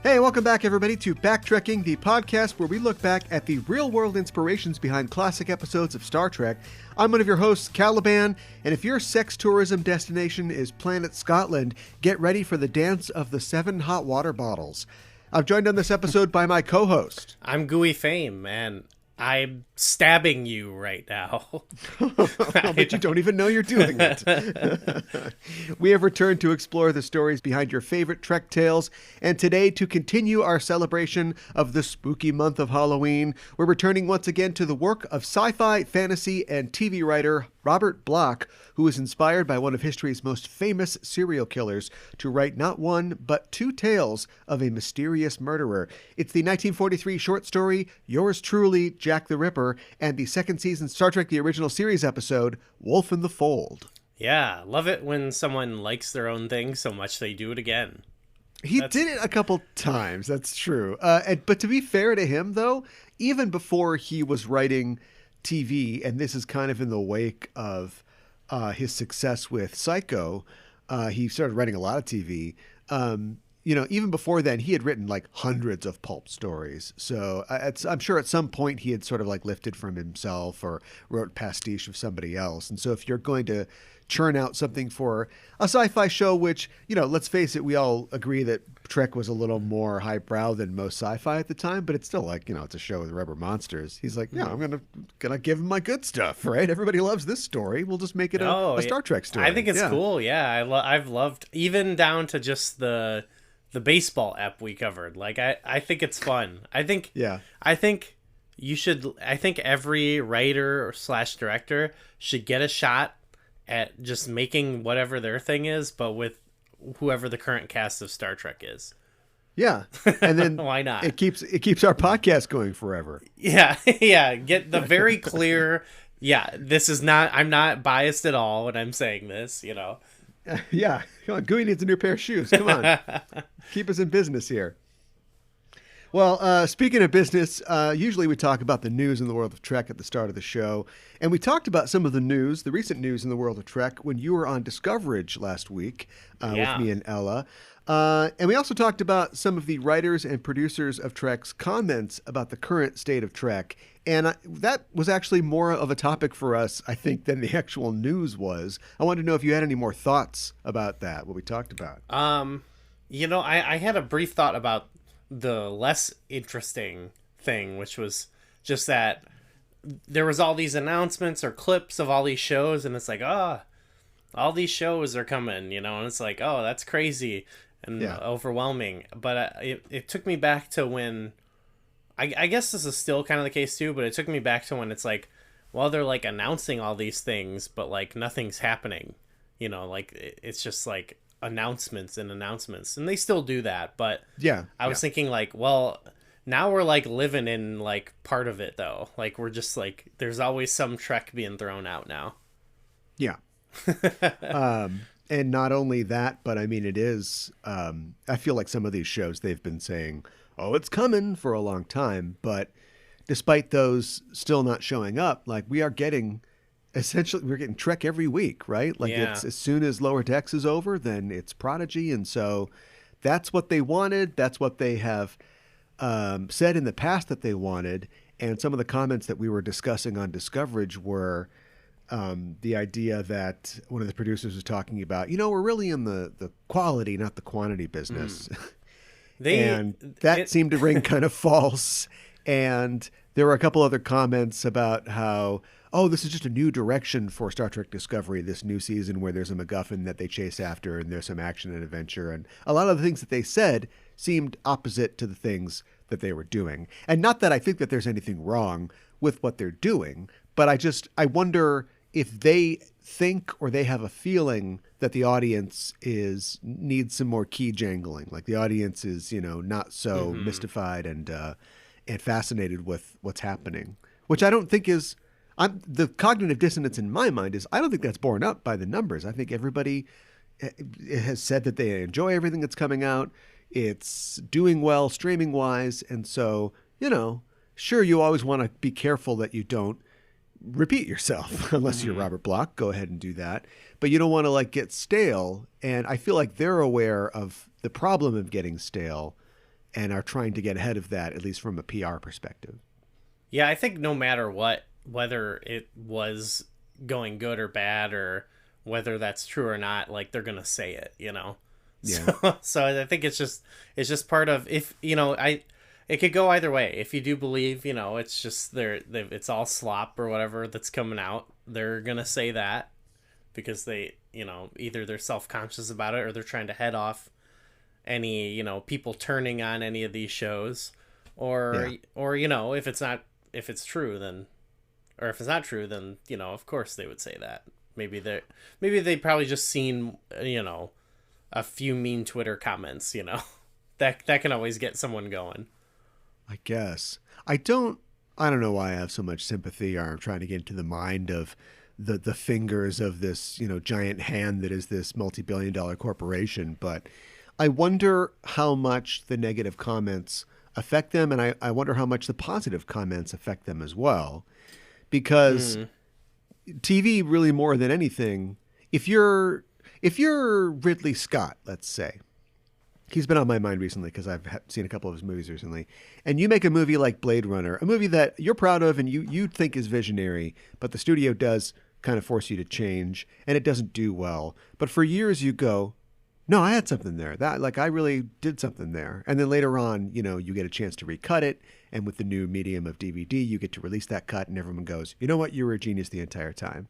Hey, welcome back, everybody, to Backtrekking, the podcast where we look back at the real-world inspirations behind classic episodes of Star Trek. I'm one of your hosts, Caliban, and if your sex tourism destination is Planet Scotland, get ready for the dance of the 7 hot water bottles. I'm joined on this episode by my co-host. I'm Gooey Fame, and I'm stabbing you right now. But you don't even know you're doing it. We have returned to explore the stories behind your favorite Trek tales, and today, to continue our celebration of the spooky month of Halloween, we're returning once again to the work of sci-fi, fantasy, and TV writer Robert Bloch, who was inspired by one of history's most famous serial killers to write not one, but 2 tales of a mysterious murderer. It's the 1943 short story, Yours Truly, Jack the Ripper, and the second season Star Trek The Original Series episode, Wolf in the Fold. Yeah, love it when someone likes their own thing so much they do it again. He did it a couple times, that's true. But to be fair to him, though, even before he was writing TV, and this is kind of in the wake of his success with Psycho, he started writing a lot of TV. Even before then, he had written like hundreds of pulp stories. So I'm sure at some point he had sort of like lifted from himself or wrote pastiche of somebody else. And so if you're going to churn out something for a sci-fi show, which, let's face it, we all agree that Trek was a little more highbrow than most sci-fi at the time, but it's still like, it's a show with rubber monsters. He's like, I'm gonna give him my good stuff, right? Everybody loves this story. We'll just make it a Star Trek story. I think it's cool. Yeah, I've loved, even down to just the baseball ep we covered. Like, I think it's fun. I think every writer / director should get a shot at just making whatever their thing is, but with whoever the current cast of Star Trek is. Yeah. And then why not? It keeps our podcast going forever. Yeah. Yeah. Get the very clear. Yeah. I'm not biased at all when I'm saying this, Yeah. Come on. Gooey needs a new pair of shoes. Come on. Keep us in business here. Well, speaking of business, usually we talk about the news in the world of Trek at the start of the show. And we talked about some of the recent news in the world of Trek when you were on Discoverage last week with me and Ella. And we also talked about some of the writers and producers of Trek's comments about the current state of Trek. And that was actually more of a topic for us, I think, than the actual news was. I wanted to know if you had any more thoughts about that, what we talked about. I had a brief thought about the less interesting thing, which was just that there was all these announcements or clips of all these shows, and it's like, all these shows are coming, and it's like, oh, that's crazy and overwhelming. But it took me back to when, I guess this is still kind of the case too, but it took me back to when it's like, well, they're like announcing all these things, but like nothing's happening, like it's just like announcements, and they still do that. But I was thinking like, well, now we're like living in like part of it though. Like we're just like, there's always some Trek being thrown out now. Yeah. And not only that, but I mean, it is, I feel like some of these shows they've been saying, oh, it's coming for a long time. But despite those still not showing up, like we're getting Trek every week, right? Like it's as soon as Lower Decks is over, then it's Prodigy. And so that's what they wanted. That's what they have said in the past that they wanted. And some of the comments that we were discussing on Discoverage were the idea that one of the producers was talking about, we're really in the quality, not the quantity business. That seemed to ring kind of false. And there were a couple other comments about how, this is just a new direction for Star Trek Discovery, this new season where there's a MacGuffin that they chase after and there's some action and adventure. And a lot of the things that they said seemed opposite to the things that they were doing. And not that I think that there's anything wrong with what they're doing, but I wonder if they think or they have a feeling that the audience needs some more key jangling. Like the audience is, not so mystified and fascinated with what's happening, which I don't think is... the cognitive dissonance in my mind is I don't think that's borne up by the numbers. I think everybody has said that they enjoy everything that's coming out. It's doing well streaming wise. And so, sure, you always want to be careful that you don't repeat yourself unless you're Robert Bloch. Go ahead and do that. But you don't want to get stale. And I feel like they're aware of the problem of getting stale. and are trying to get ahead of that, at least from a PR perspective. Yeah, I think no matter what, whether it was going good or bad, or whether that's true or not, like they're gonna say it, you know. Yeah. So I think it's just part of, if it could go either way. If you do believe, it's just it's all slop or whatever that's coming out, they're gonna say that because they, either they're self-conscious about it or they're trying to head off any, people turning on any of these shows, or if it's true, then, or if it's not true, then, of course they would say that. Maybe they probably just seen, a few mean Twitter comments, that can always get someone going. I guess. I don't know why I have so much sympathy, or I'm trying to get into the mind of the fingers of this, giant hand that is this multi-billion-dollar corporation. But I wonder how much the negative comments affect them, and I wonder how much the positive comments affect them as well. Because TV, really more than anything, if you're Ridley Scott, let's say, he's been on my mind recently because I've seen a couple of his movies recently, and you make a movie like Blade Runner, a movie that you're proud of and you think is visionary, but the studio does kind of force you to change, and it doesn't do well. But for years you go, no, I had something there. That, like, I really did something there. And then later on, you get a chance to recut it, and with the new medium of DVD, you get to release that cut, and everyone goes, you know what, you were a genius the entire time.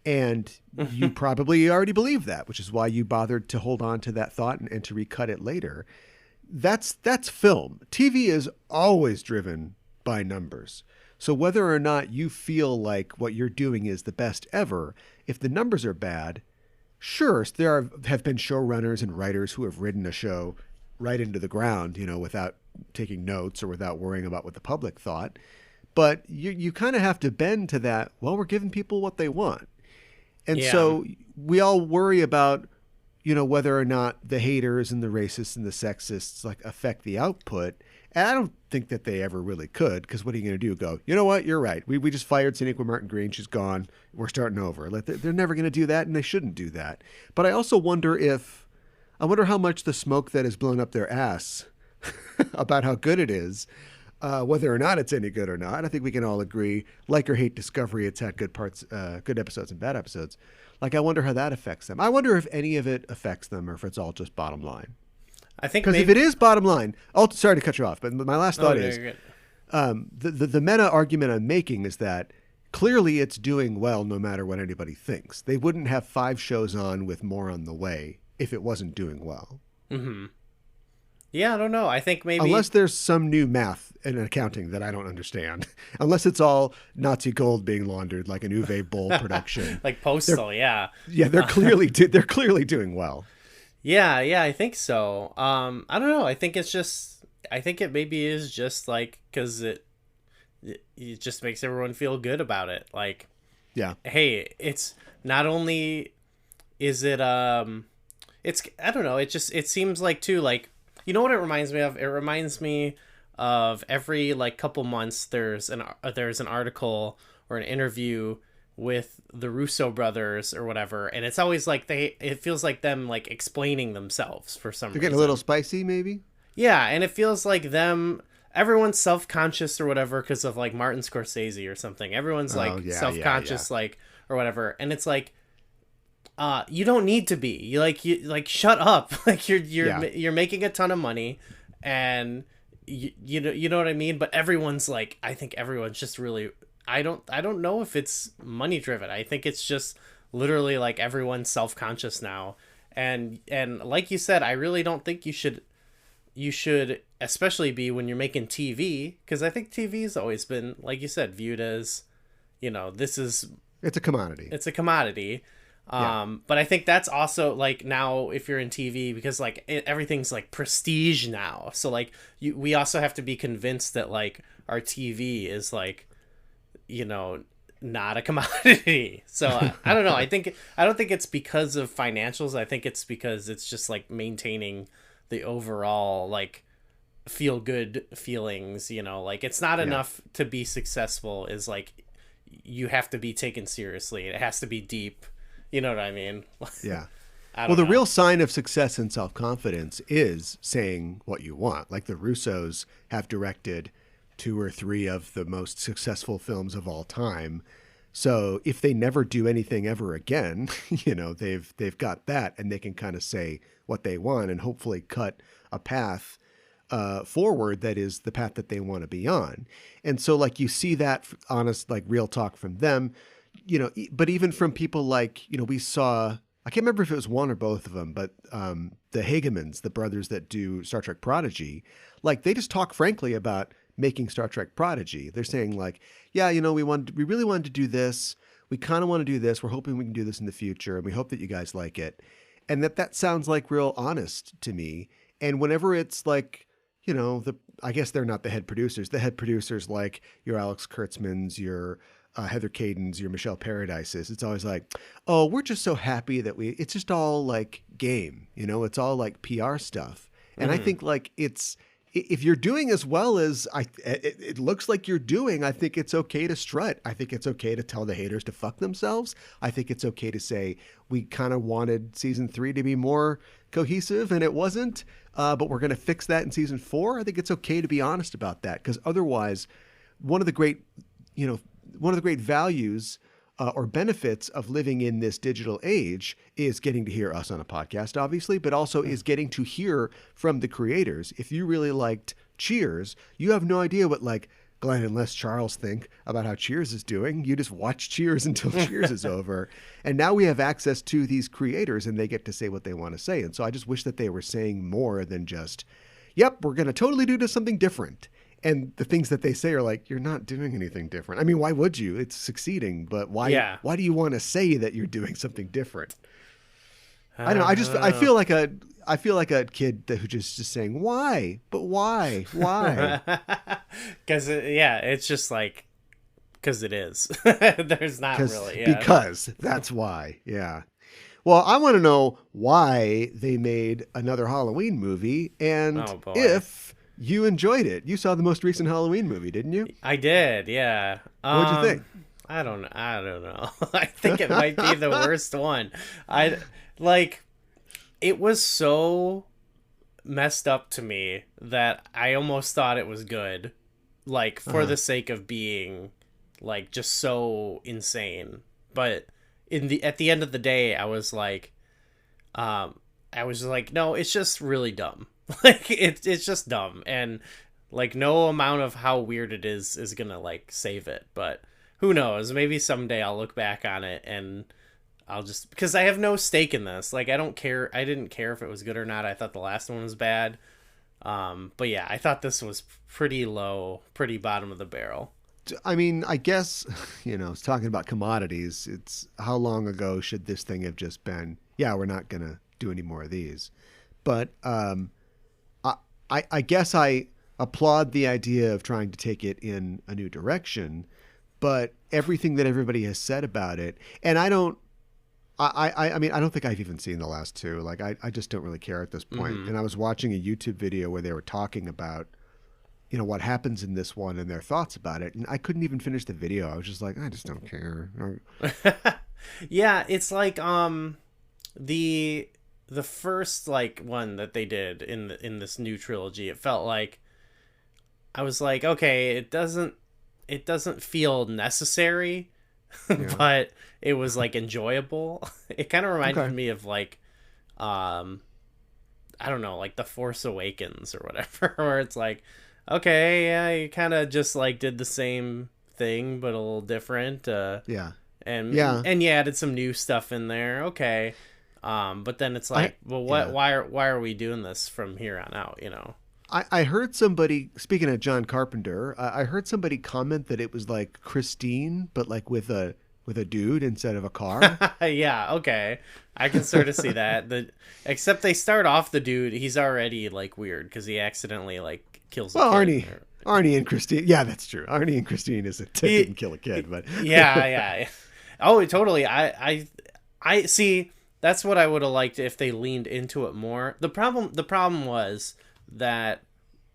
And you probably already believe that, which is why you bothered to hold on to that thought and to recut it later. That's film. TV is always driven by numbers. So whether or not you feel like what you're doing is the best ever, if the numbers are bad, sure, have been showrunners and writers who have ridden a show right into the ground, without taking notes or without worrying about what the public thought. But you kind of have to bend to that, well, we're giving people what they want. And so we all worry about, whether or not the haters and the racists and the sexists affect the output. And I don't think that they ever really could, because what are you going to do? Go, you know what? You're right. We just fired Sonequa Martin Green. She's gone. We're starting over. They're never going to do that, and they shouldn't do that. But I also wonder how much the smoke that has blown up their ass about how good it is, whether or not it's any good or not. I think we can all agree, like or hate Discovery, it's had good parts, good episodes and bad episodes. I wonder how that affects them. I wonder if any of it affects them, or if it's all just bottom line. I think because if it is bottom line, sorry to cut you off, but my last thought is the meta argument I'm making is that clearly it's doing well no matter what anybody thinks. They wouldn't have 5 shows on with more on the way if it wasn't doing well. Mm-hmm. Yeah, I don't know. I think maybe... Unless there's some new math in accounting that I don't understand. Unless it's all Nazi gold being laundered like an Uwe Boll production. Like Postal, yeah. Yeah, they're clearly doing well. Yeah, I think so. I don't know. I think it maybe is just because it just makes everyone feel good about it. Yeah. Hey, it's not only is it it's, I don't know. It seems like too, you know what it reminds me of? It reminds me of every couple months there's an article or an interview with the Russo brothers or whatever, and it's always it feels like them explaining themselves for some reason. They're getting a little spicy, maybe? Yeah, and it feels like everyone's self-conscious or whatever because of Martin Scorsese or something. Everyone's self-conscious or whatever, and it's you don't need to be. You shut up. You're making a ton of money, and you know what I mean. But everyone's I think everyone's just really. I don't know if it's money driven. I think it's just literally everyone's self-conscious now, and like you said, I really don't think you should especially be when you're making TV, because I think TV's always been, like you said, viewed as it's a commodity. It's a commodity. But I think that's also now if you're in TV, because everything's prestige now. So we also have to be convinced that our TV is not a commodity. So I don't know. I don't think it's because of financials. I think it's because it's just maintaining the overall feel good feelings. It's not enough to be successful. Is you have to be taken seriously. It has to be deep. You know what I mean? Yeah. I Well, don't the know. real sign of success and self confidence is saying what you want. Like the Russos have directed two or three of the most successful films of all time. So if they never do anything ever again, they've got that, and they can kind of say what they want and hopefully cut a path forward that is the path that they want to be on. And so like you see that honest, like real talk from them, but even from people like, we saw, I can't remember if it was one or both of them, but the Hagemans, the brothers that do Star Trek Prodigy, like they just talk frankly about making Star Trek Prodigy. They're saying like, yeah, we really wanted to do this. We kind of want to do this. We're hoping we can do this in the future, and we hope that you guys like it. And that sounds like real honest to me. And whenever it's like, I guess they're not the head producers. The head producers, like your Alex Kurtzmans, your Heather Caden's, your Michelle Paradises. It's always like, oh, we're just so happy that it's just all like game, it's all like PR stuff. And I think like if you're doing as well as it looks like you're doing, I think it's okay to strut. I think it's okay to tell the haters to fuck themselves. I think it's okay to say we kind of wanted season 3 to be more cohesive and it wasn't, but we're going to fix that in season 4. I think it's okay to be honest about that, because otherwise, one of the great values or benefits of living in this digital age is getting to hear us on a podcast, obviously, but also is getting to hear from the creators. If you really liked Cheers, you have no idea what like Glenn and Les Charles think about how Cheers is doing. You just watch Cheers until Cheers is over. And now we have access to these creators and they get to say what they want to say. And so I just wish that they were saying more than just, yep, we're going to totally do something different. And the things that they say are like, you're not doing anything different. I mean, why would you? It's succeeding, but why? Yeah. Why do you want to say that you're doing something different? I don't know. I feel like a kid who just saying why, but why? Because it's just like because it is. There's not really because that's why. Yeah. Well, I want to know why they made another Halloween movie, and if you enjoyed it. You saw the most recent Halloween movie, didn't you? I did, yeah. What'd you think? I don't know. I think it might be the worst one. It was so messed up to me that I almost thought it was good, like for the sake of being like just so insane. But at the end of the day, I was like, no, it's just really dumb. Like it's just dumb, and like no amount of how weird it is gonna like save it. But who knows? Maybe someday I'll look back on it and I'll just, because I have no stake in this. Like I don't care. I didn't care if it was good or not. I thought the last one was bad. But yeah, I thought this was pretty low, pretty bottom of the barrel. I mean, I guess, it's talking about commodities. It's how long ago should this thing have just been, yeah, we're not going to do any more of these. But I guess I applaud the idea of trying to take it in a new direction, but everything that everybody has said about it, and I mean, I don't think I've even seen the last two. Like, I just don't really care at this point. And I was watching a YouTube video where they were talking about, what happens in this one and their thoughts about it. And I couldn't even finish the video. I was just like, I just don't care. Yeah, it's like the first like one that they did in this new trilogy, it felt like I was like, okay, it doesn't feel necessary, yeah. But it was like enjoyable. It kind of reminded me of like I don't know, like The Force Awakens or whatever, where it's like, okay, yeah, you kind of just like did the same thing but a little different. Yeah. And you added some new stuff in there. Okay. But then it's like, why are we doing this from here on out, I heard somebody, speaking of John Carpenter, I heard somebody comment that it was like Christine, but like with a dude instead of a car. Yeah, okay. I can sort of see that. Except they start off the dude, he's already like weird because he accidentally like kills a kid. Arnie and Christine. Yeah, that's true. Arnie and Christine didn't kill a kid, but yeah. Oh, totally. I see. That's what I would have liked if they leaned into it more. The problem was that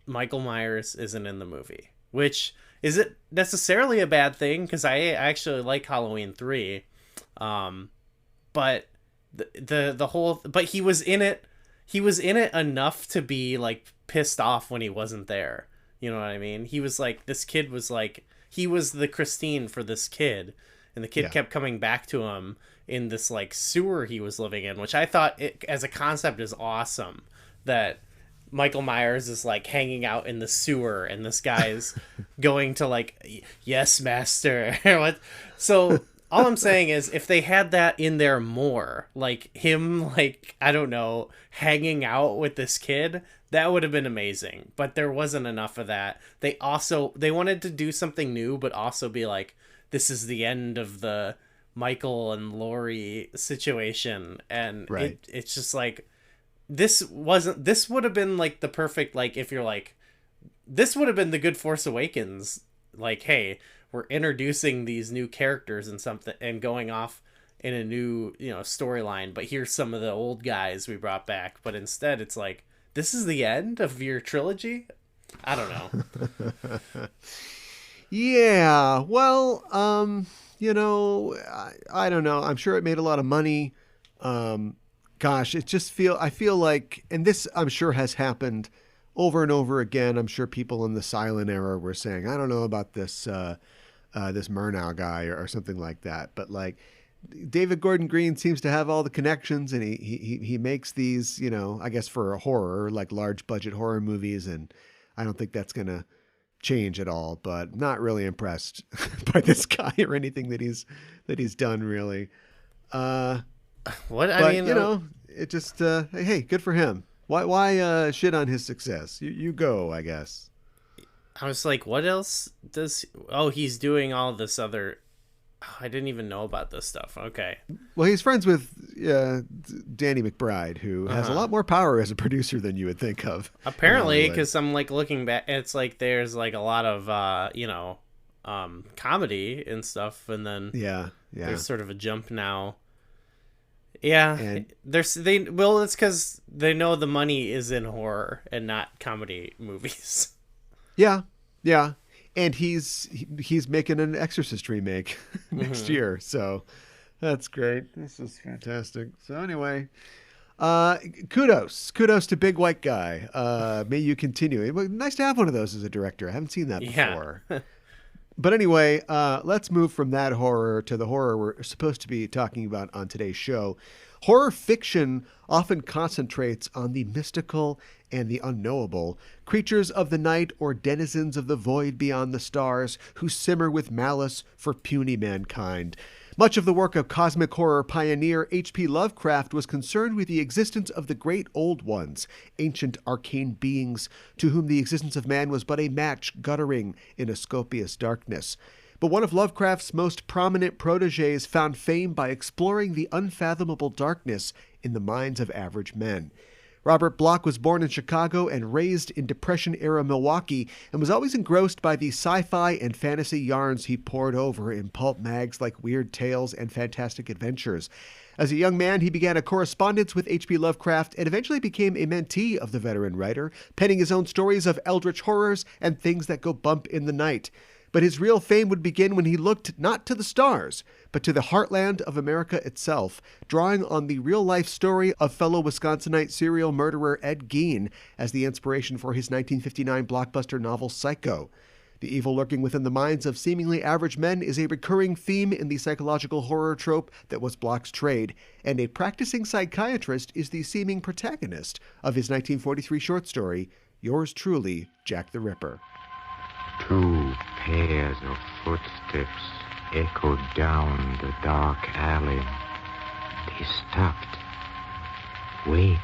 Michael Myers isn't in the movie, which isn't necessarily a bad thing because I actually like Halloween 3, but The whole, but he was in it. He was in it enough to be like pissed off when he wasn't there. You know what I mean? He was like, this kid was like, he was the Christine for this kid, and the kid Yeah. kept coming back to him in this like sewer he was living in, which I thought as a concept is awesome. That Michael Myers is like hanging out in the sewer, and this guy's going to like, yes, master. What? So all I'm saying is, if they had that in there more, like him, like, I don't know, hanging out with this kid, that would have been amazing. But there wasn't enough of that. They wanted to do something new, but also be like, this is the end of the Michael and Laurie situation, and Right. it's just like, this would have been like the perfect, like, if you're like, this would have been the good Force Awakens, like, hey, we're introducing these new characters and something and going off in a new, storyline, but here's some of the old guys we brought back. But instead it's like, this is the end of your trilogy. I don't know. Yeah. Well, I don't know. I'm sure it made a lot of money. Gosh, I feel like, and this I'm sure has happened over and over again. I'm sure people in the silent era were saying, I don't know about this Murnau guy or something like that. But like, David Gordon Green seems to have all the connections, and he makes these, I guess for a horror, like large budget horror movies. And I don't think that's going to change at all, but not really impressed by this guy or anything that he's done really. What I But mean, it just hey, good for him. Why shit on his success? You go, I guess. I was like, what else does? Oh, he's doing all this other. Oh, I didn't even know about this stuff. Okay. Well, he's friends with Danny McBride, who has a lot more power as a producer than you would think of. Apparently, because I'm like looking back, it's like there's like a lot of comedy and stuff, and then Yeah. there's sort of a jump now. Yeah, And it's because they know the money is in horror and not comedy movies. yeah, and he's making an Exorcist remake next year, so that's great. This is fantastic. So anyway, kudos to Big White Guy. May you continue. Nice to have one of those as a director. I haven't seen that before. Yeah. But anyway, let's move from that horror to the horror we're supposed to be talking about on today's show. Horror fiction often concentrates on the mystical and the unknowable, creatures of the night or denizens of the void beyond the stars who simmer with malice for puny mankind. Much of the work of cosmic horror pioneer H.P. Lovecraft was concerned with the existence of the great old ones, ancient arcane beings to whom the existence of man was but a match guttering in a scopious darkness. But one of Lovecraft's most prominent protégés found fame by exploring the unfathomable darkness in the minds of average men. Robert Bloch was born in Chicago and raised in Depression-era Milwaukee, and was always engrossed by the sci-fi and fantasy yarns he pored over in pulp mags like Weird Tales and Fantastic Adventures. As a young man, he began a correspondence with H.P. Lovecraft and eventually became a mentee of the veteran writer, penning his own stories of eldritch horrors and things that go bump in the night. But his real fame would begin when he looked not to the stars, but to the heartland of America itself, drawing on the real-life story of fellow Wisconsinite serial murderer Ed Gein as the inspiration for his 1959 blockbuster novel Psycho. The evil lurking within the minds of seemingly average men is a recurring theme in the psychological horror trope that was Bloch's trade, and a practicing psychiatrist is the seeming protagonist of his 1943 short story, Yours Truly, Jack the Ripper. Two pairs of footsteps echoed down the dark alley. They stopped, waited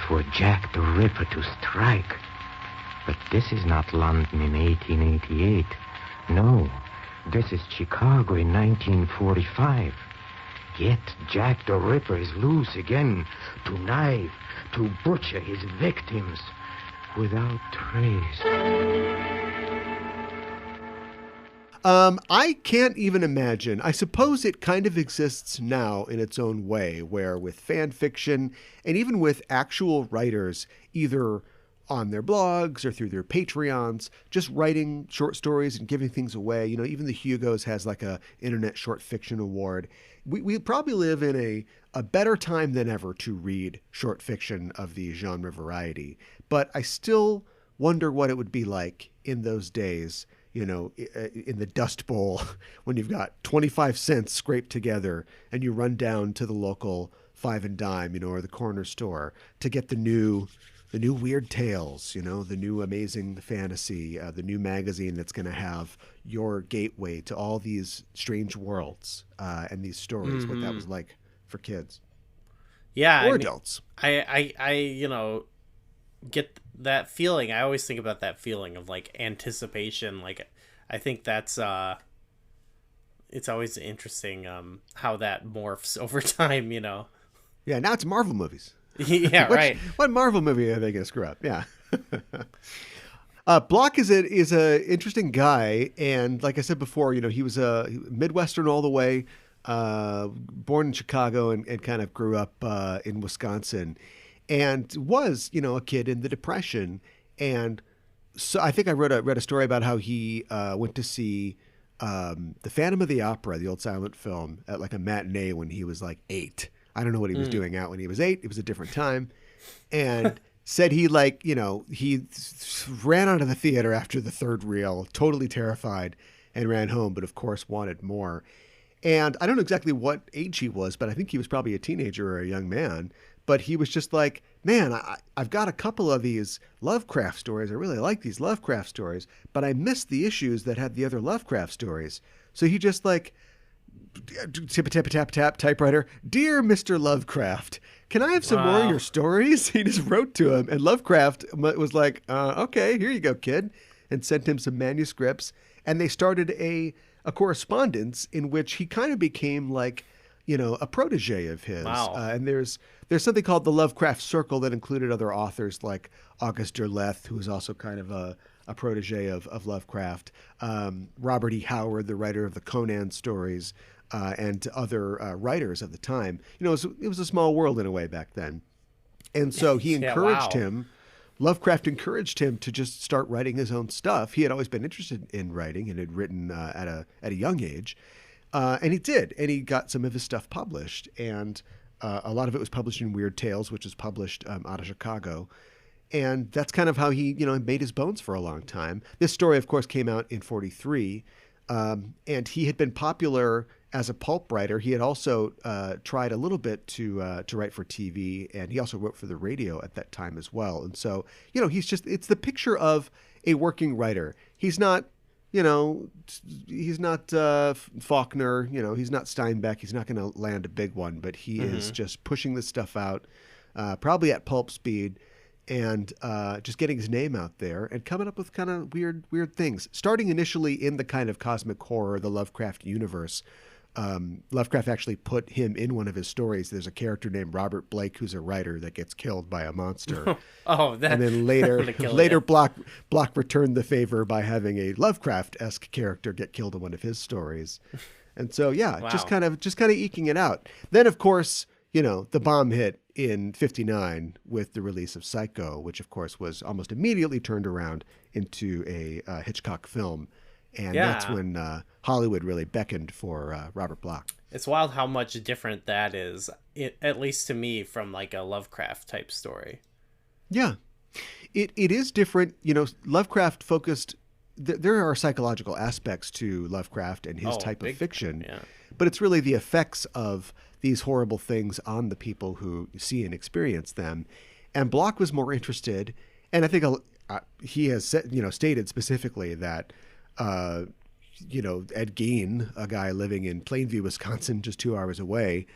for Jack the Ripper to strike. But this is not London in 1888. No, this is Chicago in 1945. Yet Jack the Ripper is loose again to knife, to butcher his victims without trace. I can't even imagine. I suppose it kind of exists now in its own way, where with fan fiction and even with actual writers either on their blogs or through their Patreons, just writing short stories and giving things away. You know, even the Hugos has like a Internet Short Fiction Award. We probably live in a better time than ever to read short fiction of the genre variety. But I still wonder what it would be like in those days, you know, in the Dust Bowl, when you've got 25 cents scraped together and you run down to the local Five and Dime, you know, or the corner store to get the new Weird Tales, you know, the new Amazing Fantasy, the new magazine that's going to have your gateway to all these strange worlds and these stories, what that was like for kids. Yeah. Or adults. I you know, get that feeling. I always think about that feeling of like anticipation. Like, I think that's, it's always interesting how that morphs over time, you know? Yeah, now it's Marvel movies. Yeah, right. What Marvel movie are they going to screw up? Yeah. Bloch is a interesting guy, and like I said before, you know, he was a Midwestern all the way, born in Chicago and kind of grew up in Wisconsin, and was, you know, a kid in the Depression. And so I think I read a story about how he went to see the Phantom of the Opera, the old silent film, at like a matinee when he was like 8. I don't know what he was doing out when he was 8. It was a different time. And said he, like, you know, he ran out of the theater after the third reel, totally terrified, and ran home, but of course wanted more. And I don't know exactly what age he was, but I think he was probably a teenager or a young man. But he was just like, man, I've got a couple of these Lovecraft stories. I really like these Lovecraft stories, but I missed the issues that had the other Lovecraft stories. So he just like, tip tap tap tap typewriter, dear Mr. Lovecraft, can I have some more of your stories? He just wrote to him, and Lovecraft was like, okay, here you go, kid, and sent him some manuscripts. And they started a correspondence in which he kind of became like, you know, a protege of his. Wow. And there's something called the Lovecraft Circle that included other authors like August Derleth, who was also kind of a protege of Lovecraft, Robert E. Howard, the writer of the Conan stories, and other writers of the time. You know, it was a small world in a way back then. And so he encouraged him, Lovecraft encouraged him to just start writing his own stuff. He had always been interested in writing and had written at a young age. And he did, and he got some of his stuff published. And a lot of it was published in Weird Tales, which is published out of Chicago. And that's kind of how he, you know, made his bones for a long time. This story, of course, came out in 1943. And he had been popular as a pulp writer. He had also tried a little bit to write for TV, and he also wrote for the radio at that time as well. And so, you know, it's the picture of a working writer. He's not, you know, he's not Faulkner, you know, he's not Steinbeck. He's not going to land a big one, but he is just pushing this stuff out, probably at pulp speed, and just getting his name out there and coming up with kind of weird things. Starting initially in the kind of cosmic horror, the Lovecraft universe. Lovecraft actually put him in one of his stories. There's a character named Robert Blake who's a writer that gets killed by a monster. And then later Bloch returned the favor by having a Lovecraft-esque character get killed in one of his stories. And so, just kind of eking it out. Then, of course, you know, the bomb hit in 1959 with the release of Psycho, which, of course, was almost immediately turned around into a Hitchcock film. And that's when Hollywood really beckoned for Robert Bloch. It's wild how much different that is, at least to me, from like a Lovecraft type story. Yeah, it is different. You know, Lovecraft focused. There are psychological aspects to Lovecraft and his type of fiction, but it's really the effects of these horrible things on the people who see and experience them. And Bloch was more interested, and I think he has stated specifically that. Ed Gein, a guy living in Plainview, Wisconsin, just 2 hours away,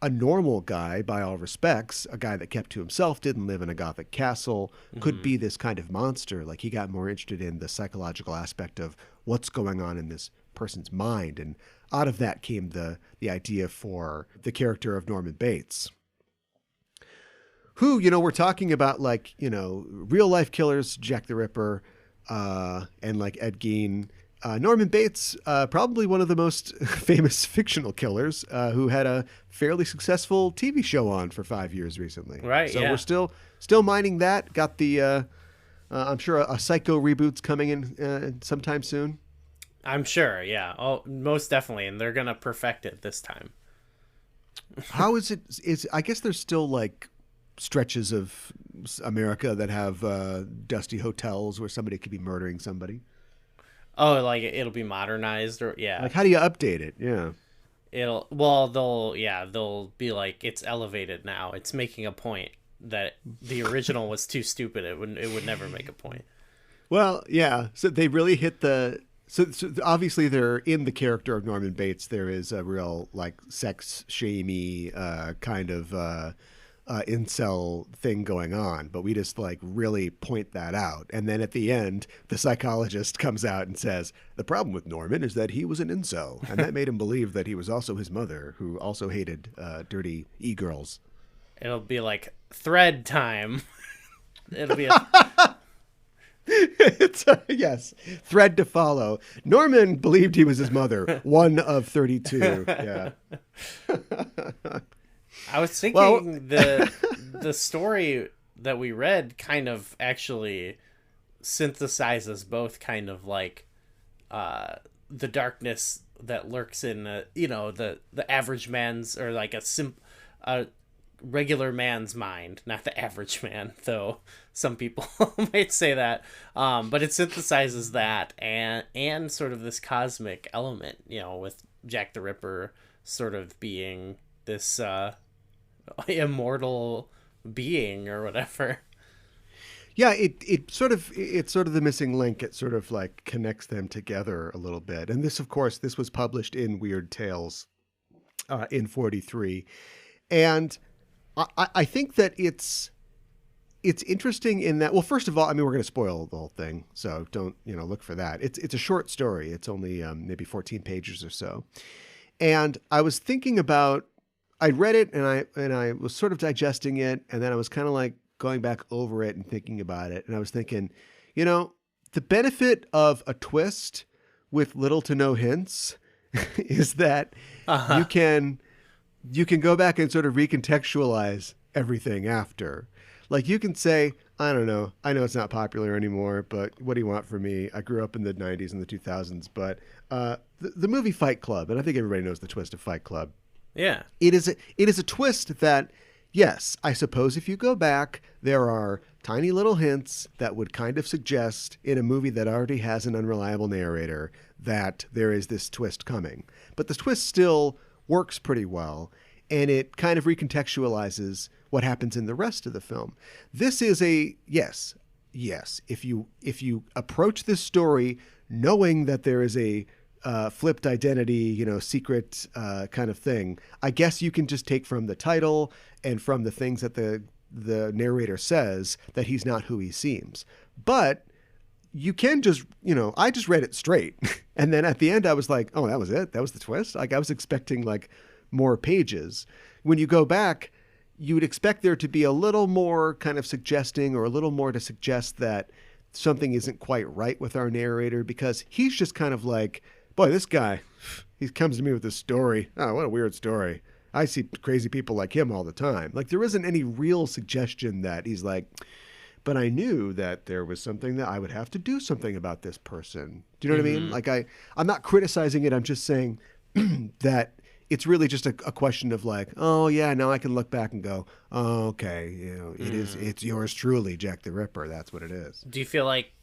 a normal guy by all respects, a guy that kept to himself, didn't live in a Gothic castle, could be this kind of monster. Like, he got more interested in the psychological aspect of what's going on in this person's mind. And out of that came the idea for the character of Norman Bates, who, you know, we're talking about, like, you know, real life killers, Jack the Ripper, and like Ed Gein. Norman Bates, probably one of the most famous fictional killers, who had a fairly successful TV show on for 5 years recently. Right. So we're still mining that. Got the I'm sure a Psycho reboot's coming in sometime soon. I'm sure, yeah. Oh, most definitely, and they're gonna perfect it this time. How is it? Is I guess there's still like stretches of America that have dusty hotels where somebody could be murdering somebody. Oh, like it'll be modernized, or yeah, Like, how do you update it? Yeah. they'll be like it's elevated now. It's making a point that the original was too stupid. It would never make a point. Well, yeah. So they really hit the. So obviously they're in the character of Norman Bates. There is a real like sex shamey kind of incel thing going on, but we just like really point that out. And then at the end, the psychologist comes out and says the problem with Norman is that he was an incel, and that made him believe that he was also his mother, who also hated dirty e-girls. It'll be like thread time. It'll be a It's yes, thread to follow. Norman believed he was his mother, one of 32. Yeah. I was thinking Well- the story that we read kind of actually synthesizes both kind of like the darkness that lurks in the average man's, or like a regular man's mind, not the average man, though some people might say that, but it synthesizes that and sort of this cosmic element, with Jack the Ripper sort of being this immortal being or whatever. Yeah, it's sort of the missing link. It sort of like connects them together a little bit. And this, of course, this was published in Weird Tales in 43. And I think that it's interesting in that, well, first of all, I mean, we're going to spoil the whole thing, so don't, look for that. It's a short story. It's only maybe 14 pages or so. And I was thinking about, I read it and I was sort of digesting it, and then I was kind of like going back over it and thinking about it. And I was thinking, the benefit of a twist with little to no hints is that you can go back and sort of recontextualize everything after. Like, you can say, I don't know, I know it's not popular anymore, but what do you want from me? I grew up in the 90s and the 2000s, but the movie Fight Club, and I think everybody knows the twist of Fight Club. Yeah. It is a twist that, yes, I suppose if you go back, there are tiny little hints that would kind of suggest in a movie that already has an unreliable narrator that there is this twist coming. But the twist still works pretty well, and it kind of recontextualizes what happens in the rest of the film. This is a yes. If you approach this story knowing that there is a flipped identity, secret kind of thing, I guess you can just take from the title and from the things that the narrator says that he's not who he seems. But you can just, I just read it straight. And then at the end I was like, oh, that was it? That was the twist? Like, I was expecting like more pages. When you go back, you would expect there to be a little more kind of suggesting, or a little more to suggest that something isn't quite right with our narrator, because he's just kind of like, boy, this guy, he comes to me with this story. Oh, what a weird story. I see crazy people like him all the time. Like, there isn't any real suggestion that he's like, but I knew that there was something that I would have to do something about this person. Do you know what I mean? Like, I'm not criticizing it. I'm just saying that it's really just a question of like, oh yeah, now I can look back and go, oh, okay, it's yours truly, Jack the Ripper. That's what it is. Do you feel like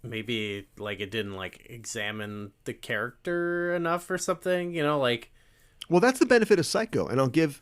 maybe like it didn't like examine the character enough or something? Well, that's the benefit of Psycho, and I'll give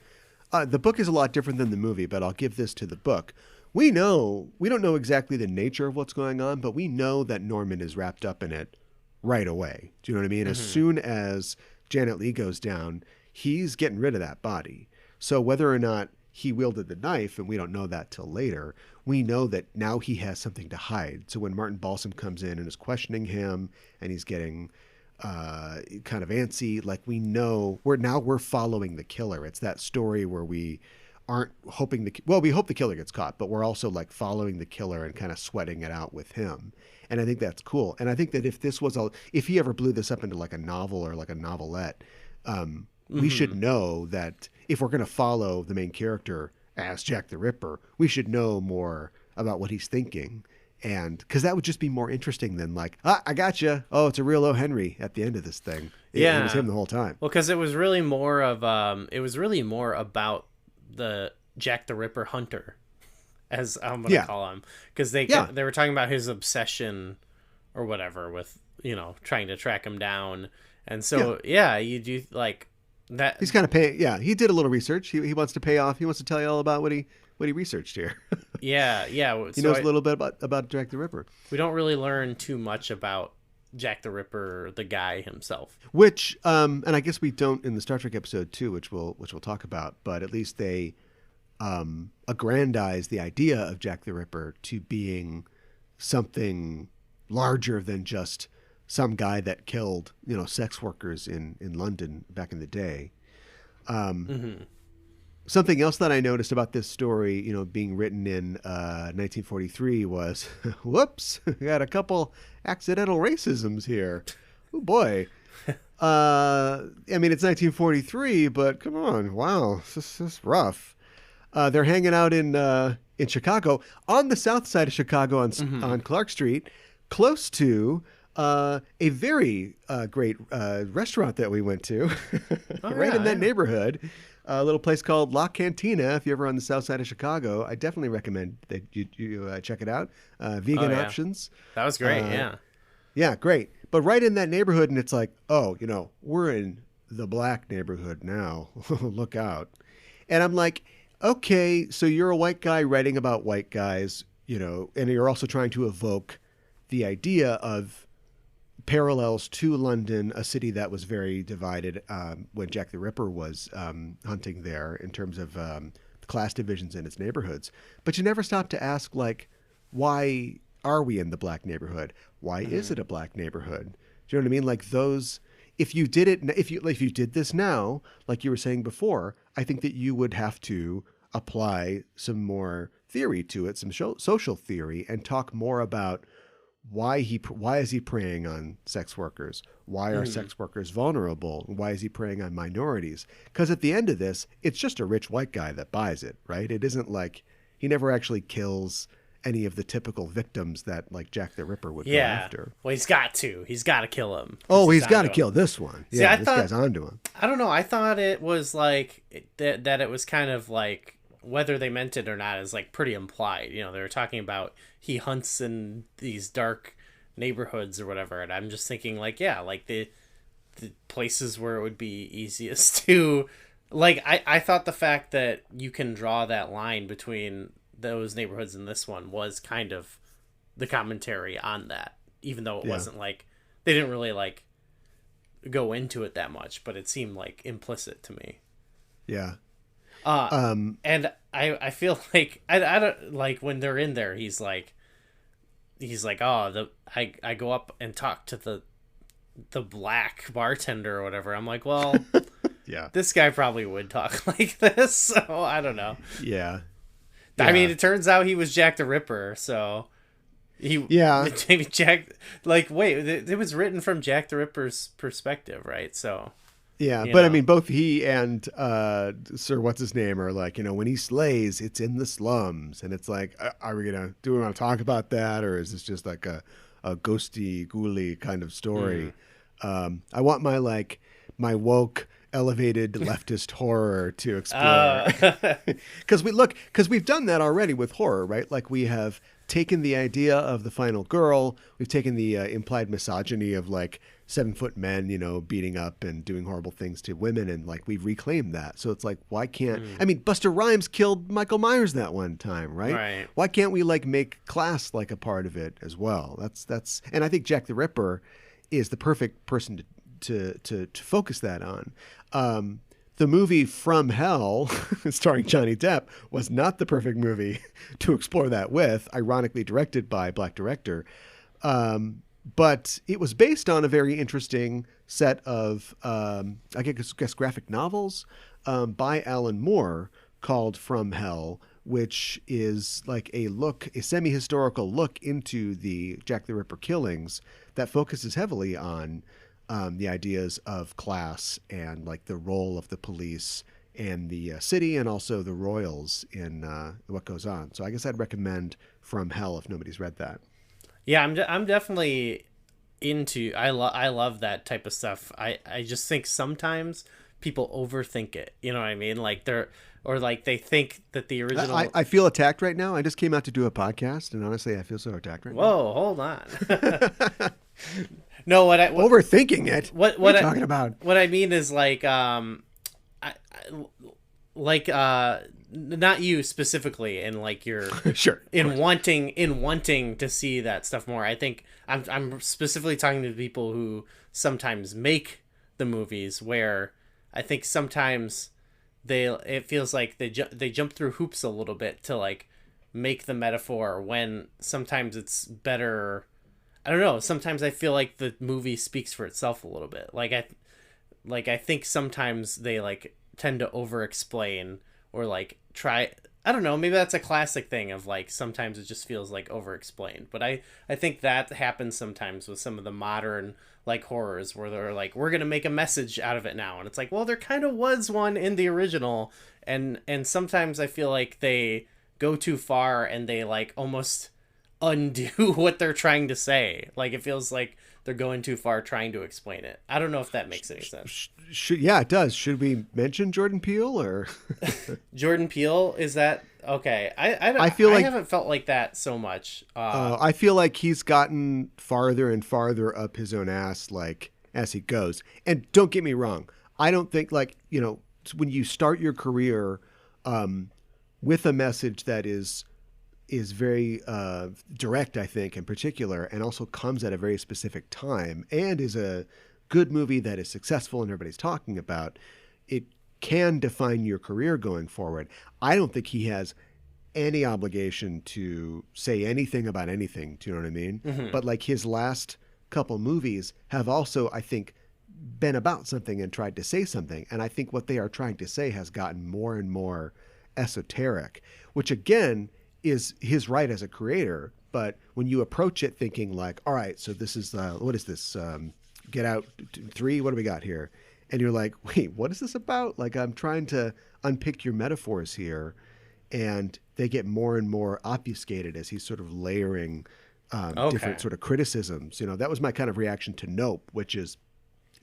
the book is a lot different than the movie, but I'll give this to the book. We don't know exactly the nature of what's going on, but we know that Norman is wrapped up in it right away. Do you know what I mean? Mm-hmm. As soon as Janet Leigh goes down, he's getting rid of that body. So whether or not he wielded the knife, and we don't know that till later, we know that now he has something to hide. So when Martin Balsam comes in and is questioning him, and he's getting kind of antsy, like, we know we're following the killer. It's that story where we aren't hoping we hope the killer gets caught, but we're also like following the killer and kind of sweating it out with him. And I think that's cool. And I think that if he ever blew this up into like a novel or like a novelette, we should know that if we're going to follow the main character as Jack the Ripper, we should know more about what he's thinking. And because that would just be more interesting than like, I got you. Oh, it's a real O. Henry at the end of this thing. It was him the whole time. Well, because it was really more of about the Jack the Ripper hunter, as I'm gonna call him, because they were talking about his obsession or whatever with trying to track him down, and so you do like that. He's kind of paying. Yeah, he did a little research. He wants to pay off. He wants to tell you all about what he researched here. He knows a little bit about Jack the Ripper. We don't really learn too much about Jack the Ripper, the guy himself. Which, and I guess we don't in the Star Trek episode 2, which we'll talk about. But at least they aggrandize the idea of Jack the Ripper to being something larger than just some guy that killed sex workers in London back in the day. Something else that I noticed about this story, being written in 1943 was, whoops, we got a couple accidental racisms here. Oh, boy. I mean, it's 1943, but come on. Wow, this is rough. They're hanging out in Chicago, on the south side of Chicago on Clark Street, close to a very great restaurant that we went to, in that neighborhood. A little place called La Cantina. If you're ever on the south side of Chicago, I definitely recommend that you check it out. Vegan options. That was great. Yeah, great. But right in that neighborhood, and it's like, we're in the black neighborhood now. Look out. And I'm like, okay, so you're a white guy writing about white guys, and you're also trying to evoke the idea of parallels to London, a city that was very divided when Jack the Ripper was hunting there in terms of class divisions in its neighborhoods. But you never stop to ask, like, why are we in the black neighborhood? Why is it a black neighborhood? Do you know what I mean? Like those, if you did this now, like you were saying before, I think that you would have to apply some more theory to it, some social theory, and talk more about why is he preying on sex workers? Why are sex workers vulnerable? Why is he preying on minorities? Because at the end of this, it's just a rich white guy that buys it, right? It isn't like he never actually kills any of the typical victims that like Jack the Ripper would go after. Well, he's got to kill him. Oh, he's got to kill this one. See, this guy's onto him. I don't know. I thought it was like that it was kind of like, whether they meant it or not is like pretty implied. They were talking about he hunts in these dark neighborhoods or whatever, and I'm just thinking like the places where it would be easiest to like. I thought the fact that you can draw that line between those neighborhoods and this one was kind of the commentary on that, even though it wasn't like they didn't really like go into it that much, but it seemed like implicit to me. Yeah. And I feel like I don't like when they're in there. He's like, I go up and talk to the black bartender or whatever. I'm like, well, this guy probably would talk like this. So I don't know. Yeah. I mean, it turns out he was Jack the Ripper. So maybe Jack, like, wait, it was written from Jack the Ripper's perspective, right? So. Yeah, but I mean, both he and Sir What's His Name are like, when he slays, it's in the slums, and it's like, do we want to talk about that, or is this just like a ghosty, ghouly kind of story? I want my woke, elevated leftist horror to explore, because we've done that already with horror, right? Like we have taken the idea of the final girl, we've taken the implied misogyny of like 7-foot men, beating up and doing horrible things to women, and like we've reclaimed that. So it's like, why can't I mean, Busta Rhymes killed Michael Myers that one time, right? Why can't we like make class like a part of it as well? That's and I think Jack the Ripper is the perfect person to focus that on. The movie From Hell, starring Johnny Depp, was not the perfect movie to explore that with, ironically directed by a black director. But it was based on a very interesting set of, I guess, graphic novels by Alan Moore called From Hell, which is like a semi-historical look into the Jack the Ripper killings that focuses heavily on the ideas of class and like the role of the police and the city, and also the royals in what goes on. So I guess I'd recommend From Hell if nobody's read that. Yeah, I'm definitely into. I love that type of stuff. I just think sometimes people overthink it. You know what I mean? Like they think that the original. I feel attacked right now. I just came out to do a podcast, and honestly, I feel so attacked right now. Whoa, hold on. No, overthinking it. What are you talking about? What I mean is like not you specifically, and like you're sure in wanting to see that stuff more. I think I'm specifically talking to people who sometimes make the movies, where I think sometimes it feels like they jump through hoops a little bit to like make the metaphor, when sometimes it's better. I don't know. Sometimes I feel like the movie speaks for itself a little bit. I think sometimes they like tend to over explain, or like try. I don't know. Maybe that's a classic thing of like, sometimes it just feels like over explained. But I think that happens sometimes with some of the modern like horrors, where they're like, we're going to make a message out of it now. And it's like, well, there kind of was one in the original. And sometimes I feel like they go too far, and they like almost undo what they're trying to say. Like, it feels like they're going too far trying to explain it. I don't know if that makes any sense. Yeah, it does. Should we mention Jordan Peele or Jordan Peele? Is that okay? I feel like, I haven't felt like that so much. I feel like he's gotten farther and farther up his own ass, like, as he goes. And don't get me wrong, I don't think, like, you know, when you start your career with a message that is very direct, I think, in particular, and also comes at a very specific time, and is a good movie that is successful and everybody's talking about, it can define your career going forward. I don't think he has any obligation to say anything about anything. Do you know what I mean? Mm-hmm. But like, his last couple movies have also, I think, been about something and tried to say something. And I think what they are trying to say has gotten more and more esoteric, which again is his right as a creator. But when you approach it thinking like, all right, so this is what is this? Get Out 3? What do we got here? And you're like, wait, what is this about? Like, I'm trying to unpick your metaphors here, and they get more and more obfuscated as he's sort of layering different sort of criticisms. You know, that was my kind of reaction to Nope, which is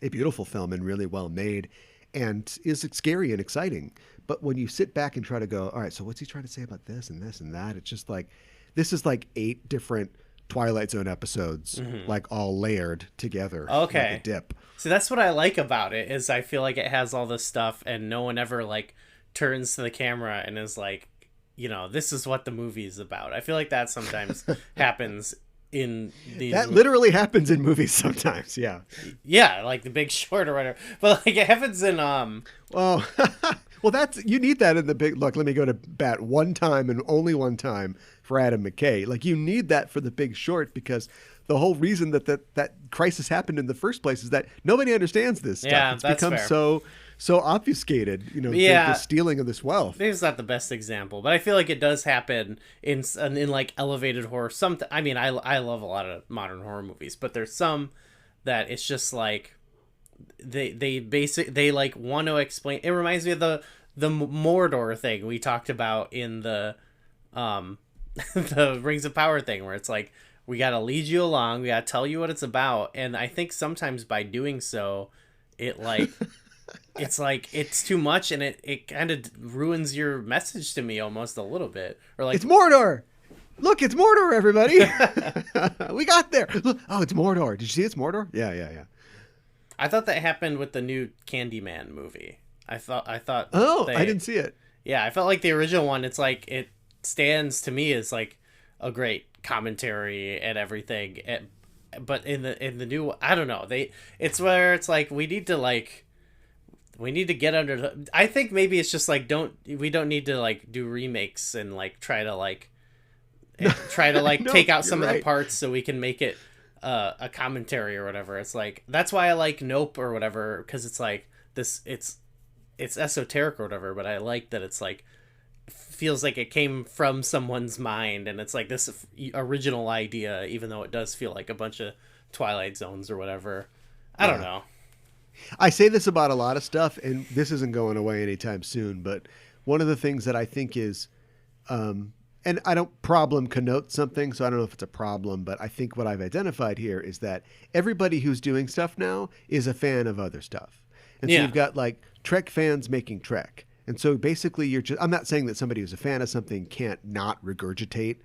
a beautiful film and really well made, and is scary and exciting. But when you sit back and try to go, all right, so what's he trying to say about this and this and that? It's just like, this is like 8 different Twilight Zone episodes, mm-hmm. like all layered together. Okay. Like a dip. So that's what I like about it, is I feel like it has all this stuff, and no one ever like turns to the camera and is like, you know, this is what the movie is about. I feel like that sometimes happens in these. That literally happens in movies sometimes. Yeah. Yeah, like The Big Short or whatever. But like, it happens in Well, that's, you need that in the big. Look, let me go to bat one time and only one time for Adam McKay. Like, you need that for The Big Short, because the whole reason that crisis happened in the first place is that nobody understands this stuff. Yeah, it's that's become fair. so obfuscated, you know, yeah. the stealing of this wealth. Maybe it's not the best example, but I feel like it does happen in like elevated horror. I mean, I love a lot of modern horror movies, but there's some that it's just like they like want to explain. It reminds me of the Mordor thing we talked about in the the Rings of Power thing, where it's like, we got to lead you along, we got to tell you what it's about, and I think sometimes by doing so, it like it's like, it's too much, and it kind of ruins your message to me almost a little bit. Or like, it's Mordor. Look, it's Mordor, everybody. We got there. Look, oh, it's Mordor. Did you see it's Mordor? Yeah. I thought that happened with the new Candyman movie. I thought. Oh, I didn't see it. Yeah, I felt like the original one. It's like, it stands to me as like a great commentary and everything. But in the new, I don't know. It's where it's like, we need to get under the. I think maybe it's just like, we don't need to like do remakes and like try to no, take out some right. of the parts so we can make it a commentary or whatever. It's like, that's why I like Nope or whatever, because it's like this. It's esoteric or whatever, but I like that it's like, feels like it came from someone's mind, and it's like this original idea, even though it does feel like a bunch of Twilight Zones or whatever. I don't know. I say this about a lot of stuff, and this isn't going away anytime soon, but one of the things that I think is, and I don't problem connote something, so I don't know if it's a problem, but I think what I've identified here is that everybody who's doing stuff now is a fan of other stuff. And so you've got like Trek fans making Trek. And so basically I'm not saying that somebody who's a fan of something can't not regurgitate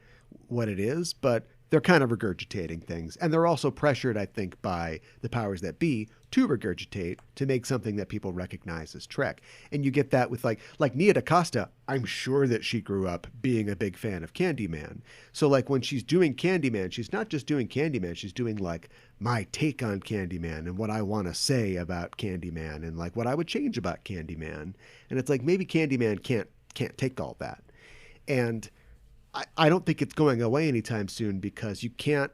what it is, but they're kind of regurgitating things. And they're also pressured, I think, by the powers that be to regurgitate, to make something that people recognize as Trek. And you get that with like Nia DaCosta. I'm sure that she grew up being a big fan of Candyman. So like when she's doing Candyman, she's not just doing Candyman, she's doing like my take on Candyman and what I want to say about Candyman and like what I would change about Candyman. And it's like maybe Candyman can't take all that. And I don't think it's going away anytime soon because you can't.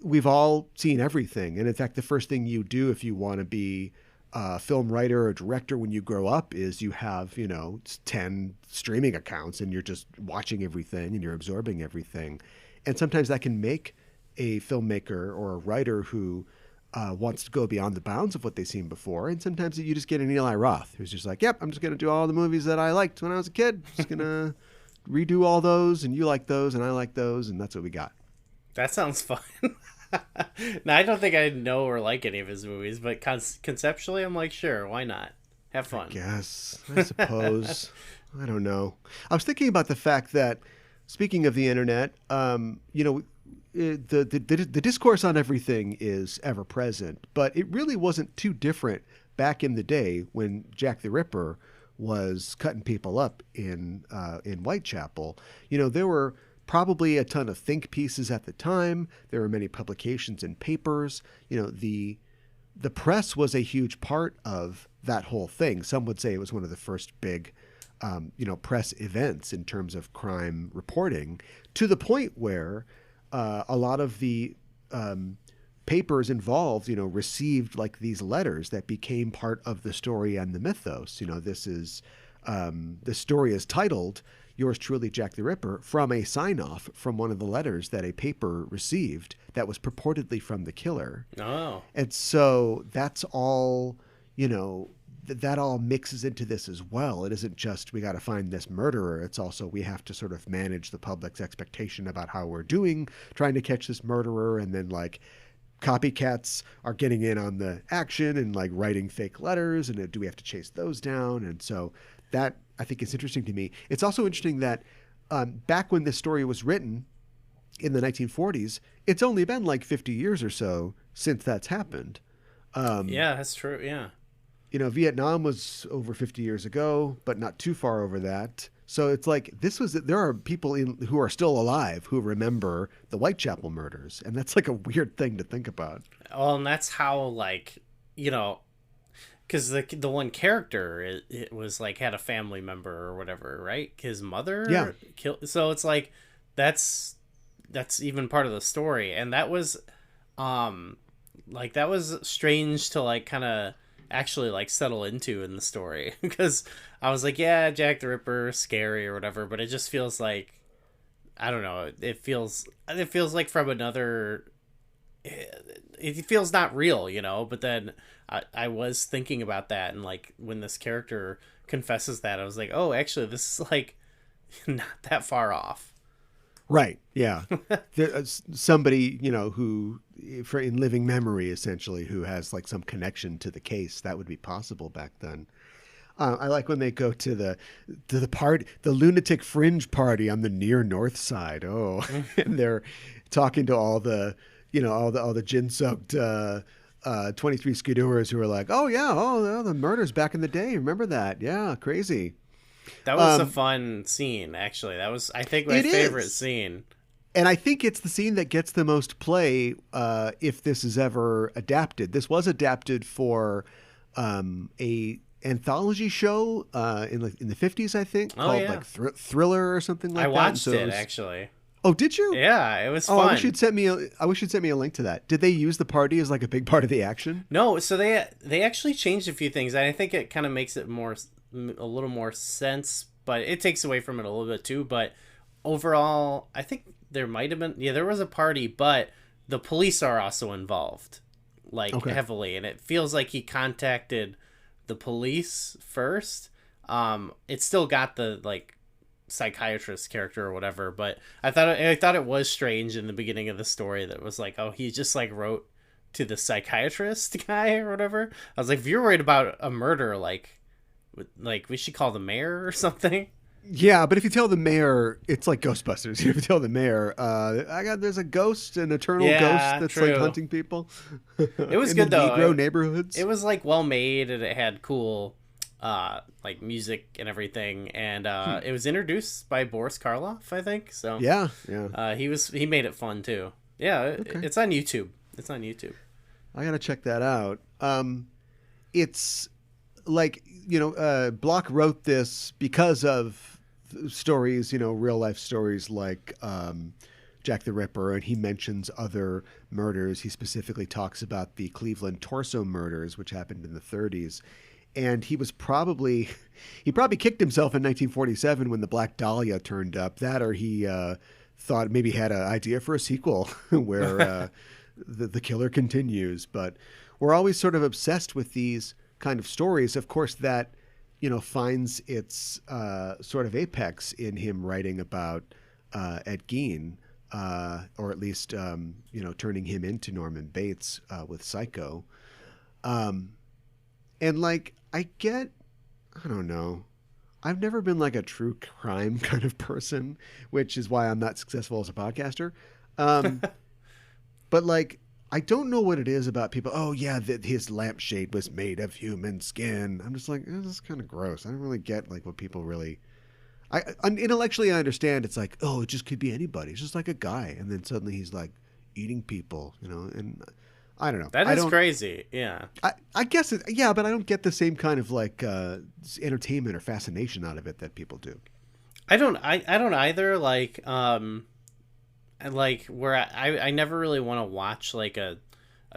We've all seen everything. And in fact, the first thing you do if you want to be a film writer or director when you grow up is you have, 10 streaming accounts and you're just watching everything and you're absorbing everything. And sometimes that can make a filmmaker or a writer who wants to go beyond the bounds of what they've seen before. And sometimes you just get an Eli Roth who's just like, yep, I'm just going to do all the movies that I liked when I was a kid. Just going to redo all those, and you like those, and I like those, and that's what we got. That sounds fun. Now, I don't think I know or like any of his movies, but conceptually, I'm like, sure, why not? Have fun. I suppose. I don't know. I was thinking about the fact that, speaking of the internet, the discourse on everything is ever present, but it really wasn't too different back in the day when Jack the Ripper was cutting people up in Whitechapel. There were probably a ton of think pieces at the time. There were many publications and papers. The press was a huge part of that whole thing. Some would say it was one of the first big, press events in terms of crime reporting, to the point where a lot of the papers involved, received like these letters that became part of the story and the mythos. This story is titled "Yours truly, Jack the Ripper," from a sign-off from one of the letters that a paper received that was purportedly from the killer. Oh. And so that's all, that all mixes into this as well. It isn't just we got to find this murderer. It's also we have to sort of manage the public's expectation about how we're doing, trying to catch this murderer, and then like copycats are getting in on the action and like writing fake letters, and do we have to chase those down? And so that I think is interesting to me. It's also interesting that back when this story was written in the 1940s, it's only been like 50 years or so since that's happened. Yeah, that's true. Yeah. Vietnam was over 50 years ago, but not too far over that. So it's like there are people who are still alive who remember the Whitechapel murders. And that's like a weird thing to think about. Well, and that's how because the one character, it was like had a family member or whatever, right? His mother killed. So it's like, that's even part of the story. And that was, that was strange to like kind of actually like settle into in the story, because I was like, yeah, Jack the Ripper, scary or whatever, but it just feels like, I don't know, it feels like from another, it feels not real, but then I was thinking about that, and like when this character confesses that, I was like, oh, actually this is like not that far off. Right. Yeah. There's somebody, who in living memory, essentially, who has like some connection to the case that would be possible back then. I like when they go to the lunatic fringe party on the near north side. Oh, and they're talking to all the, all the gin soaked 23 skidooers who are like, oh yeah, the murders back in the day. Remember that? Yeah, crazy. That was a fun scene, actually. That was, I think, my favorite scene. And I think it's the scene that gets the most play if this is ever adapted. This was adapted for a anthology show in the 50s, I think, called like Thriller or something like that. I watched it, actually. Oh, did you? Yeah, it was fun. I wish you'd sent me a link to that. Did they use the party as like a big part of the action? No, so they actually changed a few things, and I think it kind of makes it a little more sense, but it takes away from it a little bit too. But overall, I think there might have been, there was a party, but the police are also involved, like Okay. heavily, and it feels like he contacted the police first. It still got the like psychiatrist character or whatever, but I thought it was strange in the beginning of the story that was like, oh, he just like wrote to the psychiatrist guy or whatever. I was like, if you're worried about a murder, like we should call the mayor or something. Yeah, but if you tell the mayor, it's like Ghostbusters. If you tell the mayor, there's a ghost, an eternal Yeah, ghost that's true. like hunting people. It was in good the though. Negro neighborhoods. It was like well made, and it had cool like music and everything, and it was introduced by Boris Karloff, I think. So Yeah. he made it fun too. Yeah, it's on YouTube. It's on YouTube. I gotta check that out. It's like Bloch wrote this because of stories, real life stories like Jack the Ripper, and he mentions other murders. He specifically talks about the Cleveland torso murders, which happened in the 30s. And he probably kicked himself in 1947 when the Black Dahlia turned up. That, or he thought maybe had an idea for a sequel where the killer continues. But we're always sort of obsessed with these kind of stories. Of course, that finds its sort of apex in him writing about Ed Gein, or at least turning him into Norman Bates with Psycho. And like I don't know. I've never been like a true crime kind of person, which is why I'm not successful as a podcaster. But like, I don't know what it is about people. Oh yeah, that his lampshade was made of human skin. I'm just like, this is kind of gross. I don't really get like what people really. Intellectually, I understand. It's like, oh, it just could be anybody. It's just like a guy, and then suddenly he's like eating people, and I don't know. That is crazy. Yeah. I guess yeah, but I don't get the same kind of like entertainment or fascination out of it that people do. I don't either. Like where I never really want to watch like a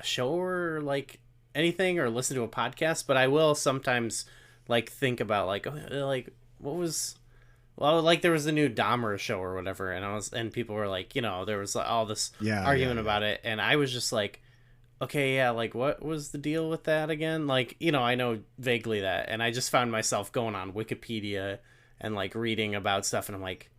show or like anything or listen to a podcast, but I will sometimes like think about like what was. Well, like there was a new Dahmer show or whatever, and people were like, there was all this argument about it, and I was just like, okay, yeah, like what was the deal with that again? Like, I know vaguely that, and I just found myself going on Wikipedia and like reading about stuff, and I'm like,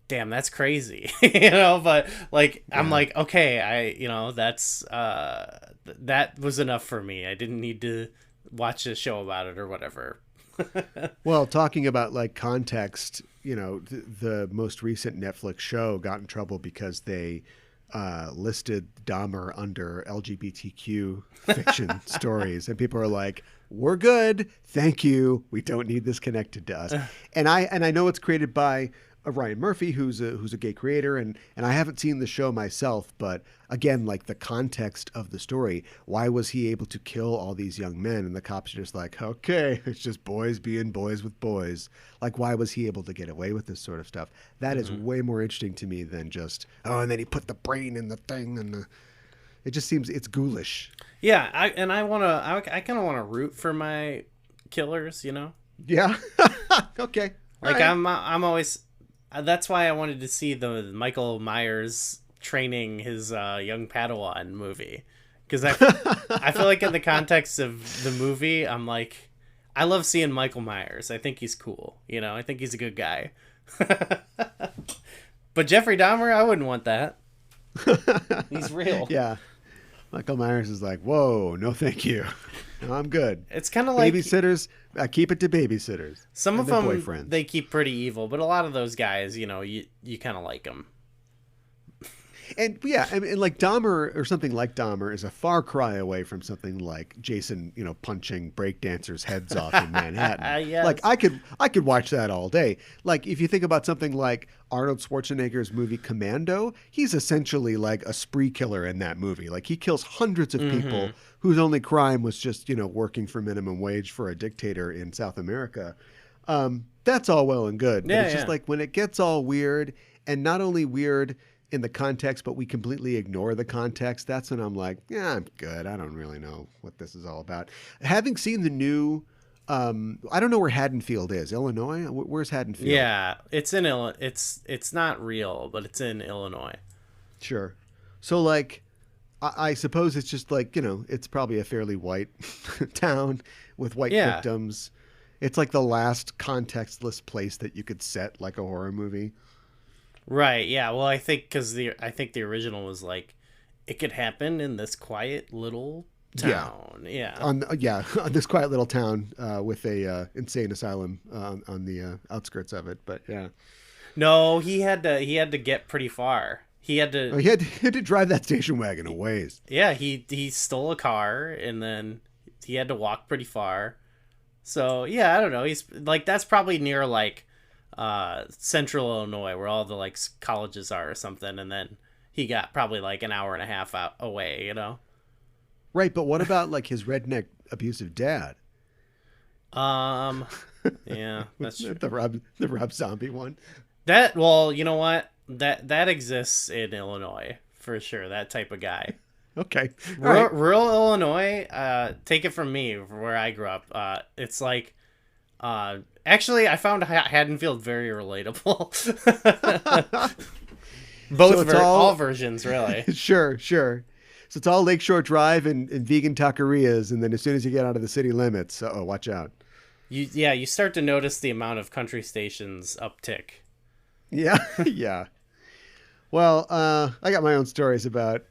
damn, that's crazy, But like, I'm like, okay, that's that was enough for me. I didn't need to watch a show about it or whatever. Well, talking about like context, the most recent Netflix show got in trouble because they listed Dahmer under LGBTQ fiction stories, and people are like, "We're good, thank you. We don't need this connected to us." And I know it's created by Ryan Murphy, who's a gay creator, and I haven't seen the show myself, but again, like the context of the story, why was he able to kill all these young men? And the cops are just like, okay, it's just boys being boys with boys. Like, why was he able to get away with this sort of stuff? That is way more interesting to me than just, and then he put the brain in the thing, and it just seems it's ghoulish. Yeah, I kind of want to root for my killers, Yeah. Okay. Like right. I'm always. That's why I wanted to see the Michael Myers training his young Padawan movie, because I feel like in the context of the movie, I'm like, I love seeing Michael Myers. I think he's cool. I think he's a good guy. But Jeffrey Dahmer, I wouldn't want that. He's real. Yeah. Michael Myers is like, whoa, no thank you. No, I'm good. It's kind of like babysitters. I keep it to babysitters. Some of them, boyfriends. They keep pretty evil, but a lot of those guys, you kind of like them. And yeah, and like Dahmer or something like Dahmer is a far cry away from something like Jason, punching breakdancers' heads off in Manhattan. Yes. Like I could watch that all day. Like if you think about something like Arnold Schwarzenegger's movie Commando, he's essentially like a spree killer in that movie. Like he kills hundreds of people whose only crime was just, working for minimum wage for a dictator in South America. That's all well and good. But it's just like when it gets all weird, and not only weird in the context, but we completely ignore the context, that's when I'm like, yeah, I'm good. I don't really know what this is all about. Having seen the new, I don't know where Haddonfield is. Illinois? Where's Haddonfield? Yeah, it's in Illinois. It's not real, but it's in Illinois. Sure. So like, I suppose it's just like, it's probably a fairly white town with white victims. It's like the last contextless place that you could set like a horror movie. Right. Yeah. Well, I think I think the original was like, it could happen in this quiet little town. Yeah. On this quiet little town with a insane asylum on the outskirts of it. But yeah. No, he had to get pretty far. He had to. Oh, he had to drive that station wagon a ways. Yeah. He stole a car and then he had to walk pretty far. So yeah, I don't know. He's like, that's probably near like Central Illinois, where all the like colleges are or something, and then he got probably like an hour and a half out away, Right, but what about like his redneck abusive dad? Yeah, that's true. the Rob Zombie one. Well, you know what? That exists in Illinois for sure. That type of guy. Okay. Rural Illinois, take it from me, where I grew up. It's like, actually, I found Haddonfield very relatable. All versions, really. Sure. So it's all Lakeshore Drive and vegan taquerias, and then as soon as you get out of the city limits, watch out. You start to notice the amount of country stations uptick. Yeah, yeah. Well, I got my own stories about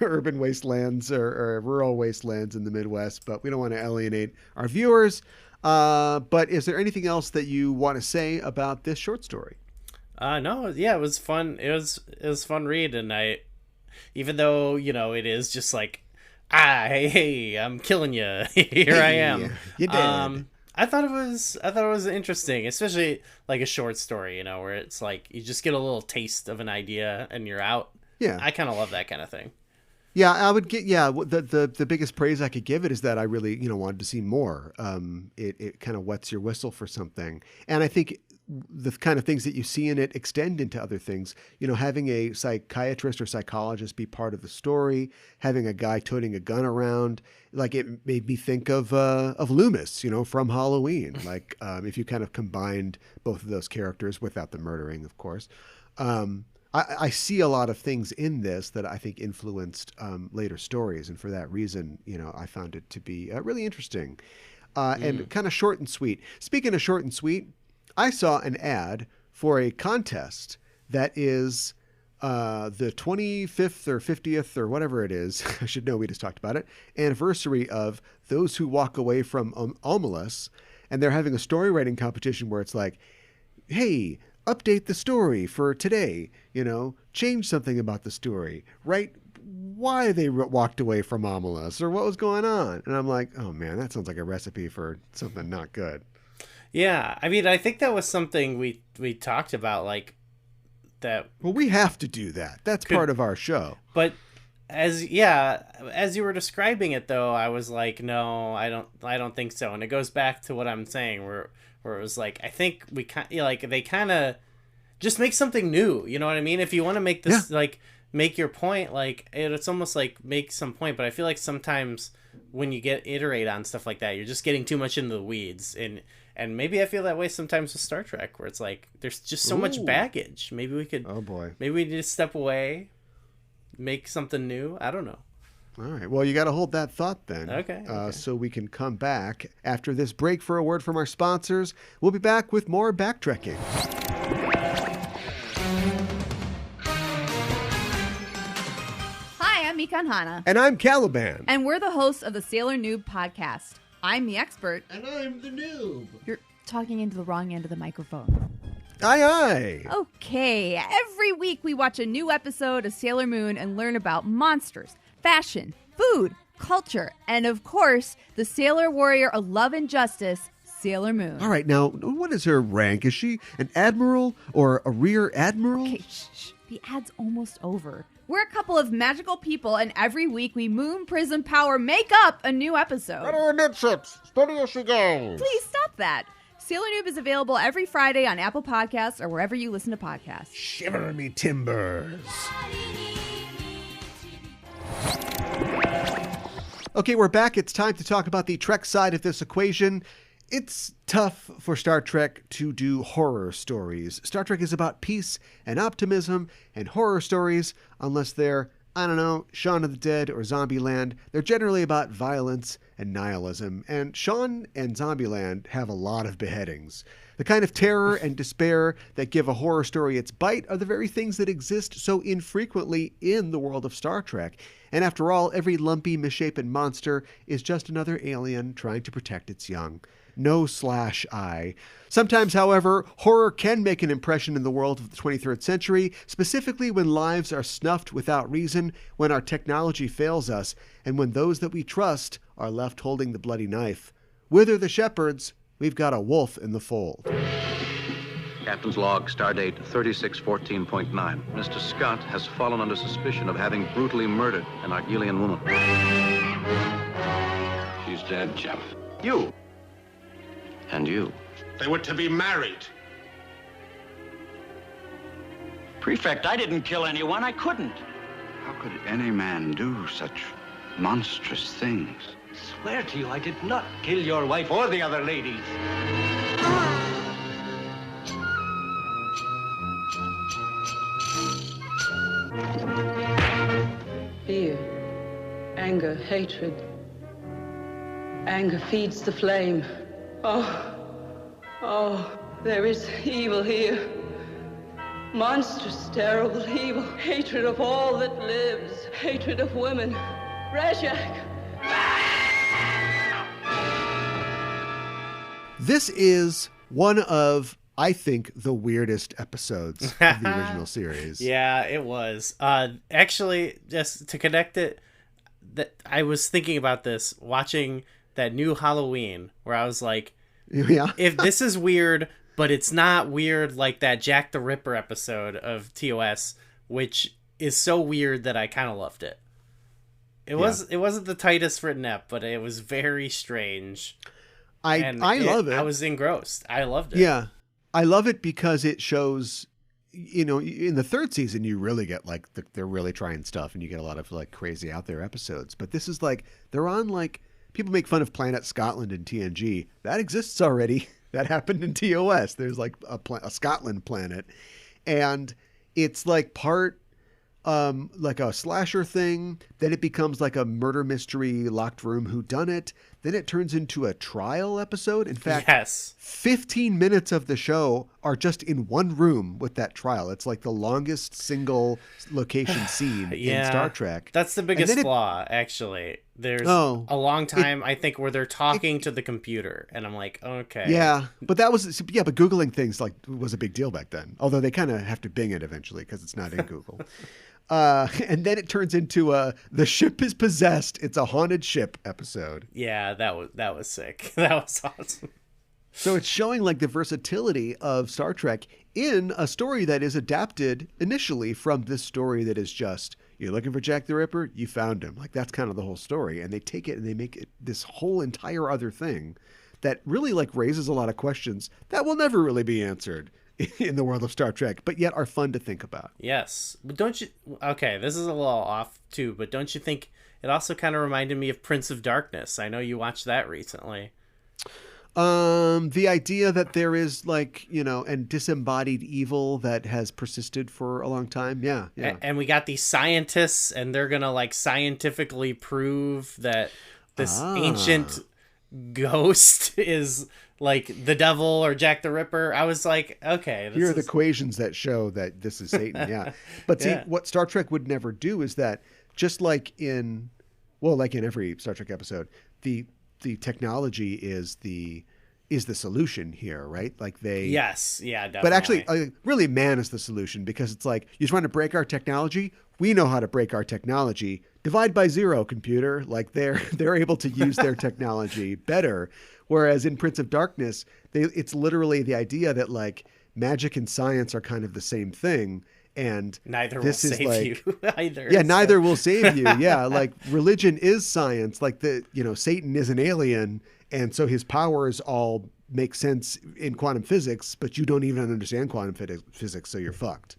urban wastelands or rural wastelands in the Midwest, but we don't want to alienate our viewers. But is there anything else that you want to say about this short story? No, yeah, it was fun. It was fun read, and even though, it is just like, hey, I'm killing you. Here I am. You did. I thought it was interesting, especially like a short story, where it's like you just get a little taste of an idea and you're out. Yeah. I kind of love that kind of thing. Yeah, I would get. Yeah, the biggest praise I could give it is that I really wanted to see more. It kind of wets your whistle for something, and I think the kind of things that you see in it extend into other things. Having a psychiatrist or psychologist be part of the story, having a guy toting a gun around, like it made me think of Loomis, from Halloween. Like if you kind of combined both of those characters without the murdering, of course. I see a lot of things in this that I think influenced later stories, and for that reason, I found it to be really interesting and kind of short and sweet. Speaking of short and sweet, I saw an ad for a contest that is the 25th or 50th or whatever it is, I should know, we just talked about it, anniversary of Those Who Walk Away from Omelas, and they're having a story writing competition where it's like, hey, update the story for today, change something about the story, write why they walked away from Omelas or what was going on. And I'm like, oh man, that sounds like a recipe for something not good. Yeah, I mean, I think that was something we talked about, like that. Well, we have to do that. That's part of our show. But as you were describing it, though, I was like, no, I don't think so. And it goes back to what I'm saying, where it was like, I think they kind of just make something new. You know what I mean? If you want to make this make your point, like it's almost like make some point. But I feel like sometimes when you iterate on stuff like that, you're just getting too much into the weeds. And maybe I feel that way sometimes with Star Trek, where it's like there's just so much baggage. Maybe we could. Oh boy. Maybe we just step away, make something new. I don't know. All right. Well, you got to hold that thought then. Okay. So we can come back after this break for a word from our sponsors. We'll be back with more backtracking. Hi, I'm Mikan Hana. And I'm Caliban. And we're the hosts of the Sailor Noob podcast. I'm the expert. And I'm the noob. You're talking into the wrong end of the microphone. Aye, aye. Okay. Every week we watch a new episode of Sailor Moon and learn about monsters, fashion, food, culture, and of course, the sailor warrior of love and justice, Sailor Moon. All right, now, what is her rank? Is she an admiral or a rear admiral? Okay, shh. The ad's almost over. We're a couple of magical people, and every week we Moon Prism Power make up a new episode. Ready amidships, steady as she goes. Please stop that. Sailor Noob is available every Friday on Apple Podcasts or wherever you listen to podcasts. Shiver me timbers. Okay, we're back. It's time to talk about the Trek side of this equation. It's tough for Star Trek to do horror stories. Star Trek is about peace and optimism, and horror stories, unless they're I don't know, Shaun of the Dead or Zombieland, they're generally about violence and nihilism, and Shaun and Zombieland have a lot of beheadings. The kind of terror and despair that give a horror story its bite are the very things that exist so infrequently in the world of Star Trek. And after all, every lumpy, misshapen monster is just another alien trying to protect its young. No/I. Sometimes, however, horror can make an impression in the world of the 23rd century, specifically when lives are snuffed without reason, when our technology fails us, and when those that we trust are left holding the bloody knife. Whither the shepherds? We've got a wolf in the fold. Captain's log, stardate 3614.9. Mr. Scott has fallen under suspicion of having brutally murdered an Argelian woman. She's dead, Jeff. You. And you. They were to be married. Prefect, I didn't kill anyone. I couldn't. How could any man do such monstrous things? I swear to you, I did not kill your wife or the other ladies. Fear, anger, hatred. Anger feeds the flame. Oh, there is evil here. Monstrous, terrible evil. Hatred of all that lives. Hatred of women. Reshak. This is one of, I think, the weirdest episodes of the original series. Yeah, it was. Actually, just to connect it, that I was thinking about this watching that new Halloween, where I was like, Yeah. if this is weird, but it's not weird like that Jack the Ripper episode of TOS, which is so weird that I kind of loved it. It wasn't the tightest written ep, but it was very strange. I love it. I was engrossed. I loved it. Yeah. I love it because it shows, you know, in the third season, you really get like, they're really trying stuff and you get a lot of like crazy out there episodes. But this is like, they're on like, people make fun of Planet Scotland in TNG. That exists already. That happened in TOS. There's like a Scotland planet. And it's like part like a slasher thing. Then it becomes like a murder mystery, locked room whodunit. Then it turns into a trial episode. In fact, yes. 15 minutes of the show are just in one room with that trial. It's like the longest single location scene in Star Trek. That's the biggest flaw, actually. There's a long time, I think, where they're talking to the computer, and I'm like, okay. Yeah, but but Googling things like was a big deal back then. Although they kind of have to Bing it eventually because it's not in Google. And then it turns into the ship is possessed. It's a haunted ship episode. Yeah, that was sick. That was awesome. So it's showing like the versatility of Star Trek in a story that is adapted initially from this story that is just, you're looking for Jack the Ripper, you found him. Like that's kind of the whole story. And they take it and they make it this whole entire other thing that really like raises a lot of questions that will never really be answered in the world of Star Trek, but yet are fun to think about. Yes. But don't you, okay, this is a little off too, but don't you think it also kind of reminded me of Prince of Darkness? I know you watched that recently. The idea that there is like, you know, and disembodied evil that has persisted for a long time. Yeah. And we got these scientists and they're going to like scientifically prove that this ancient ghost is like the devil or Jack the Ripper. I was like, okay. Here are the equations that show that this is Satan. Yeah. But see, what Star Trek would never do is that just like in every Star Trek episode, the technology is the solution here, right? Like yes, yeah, definitely. But actually, really, man is the solution because it's like you're trying to break our technology. We know how to break our technology. Divide by zero, computer. Like they're able to use their technology better. Whereas in Prince of Darkness, it's literally the idea that like magic and science are kind of the same thing. And neither will save you either. Yeah, neither will save you. Yeah, like religion is science. Like Satan is an alien, and so his powers all make sense in quantum physics, but you don't even understand quantum physics, so you're fucked.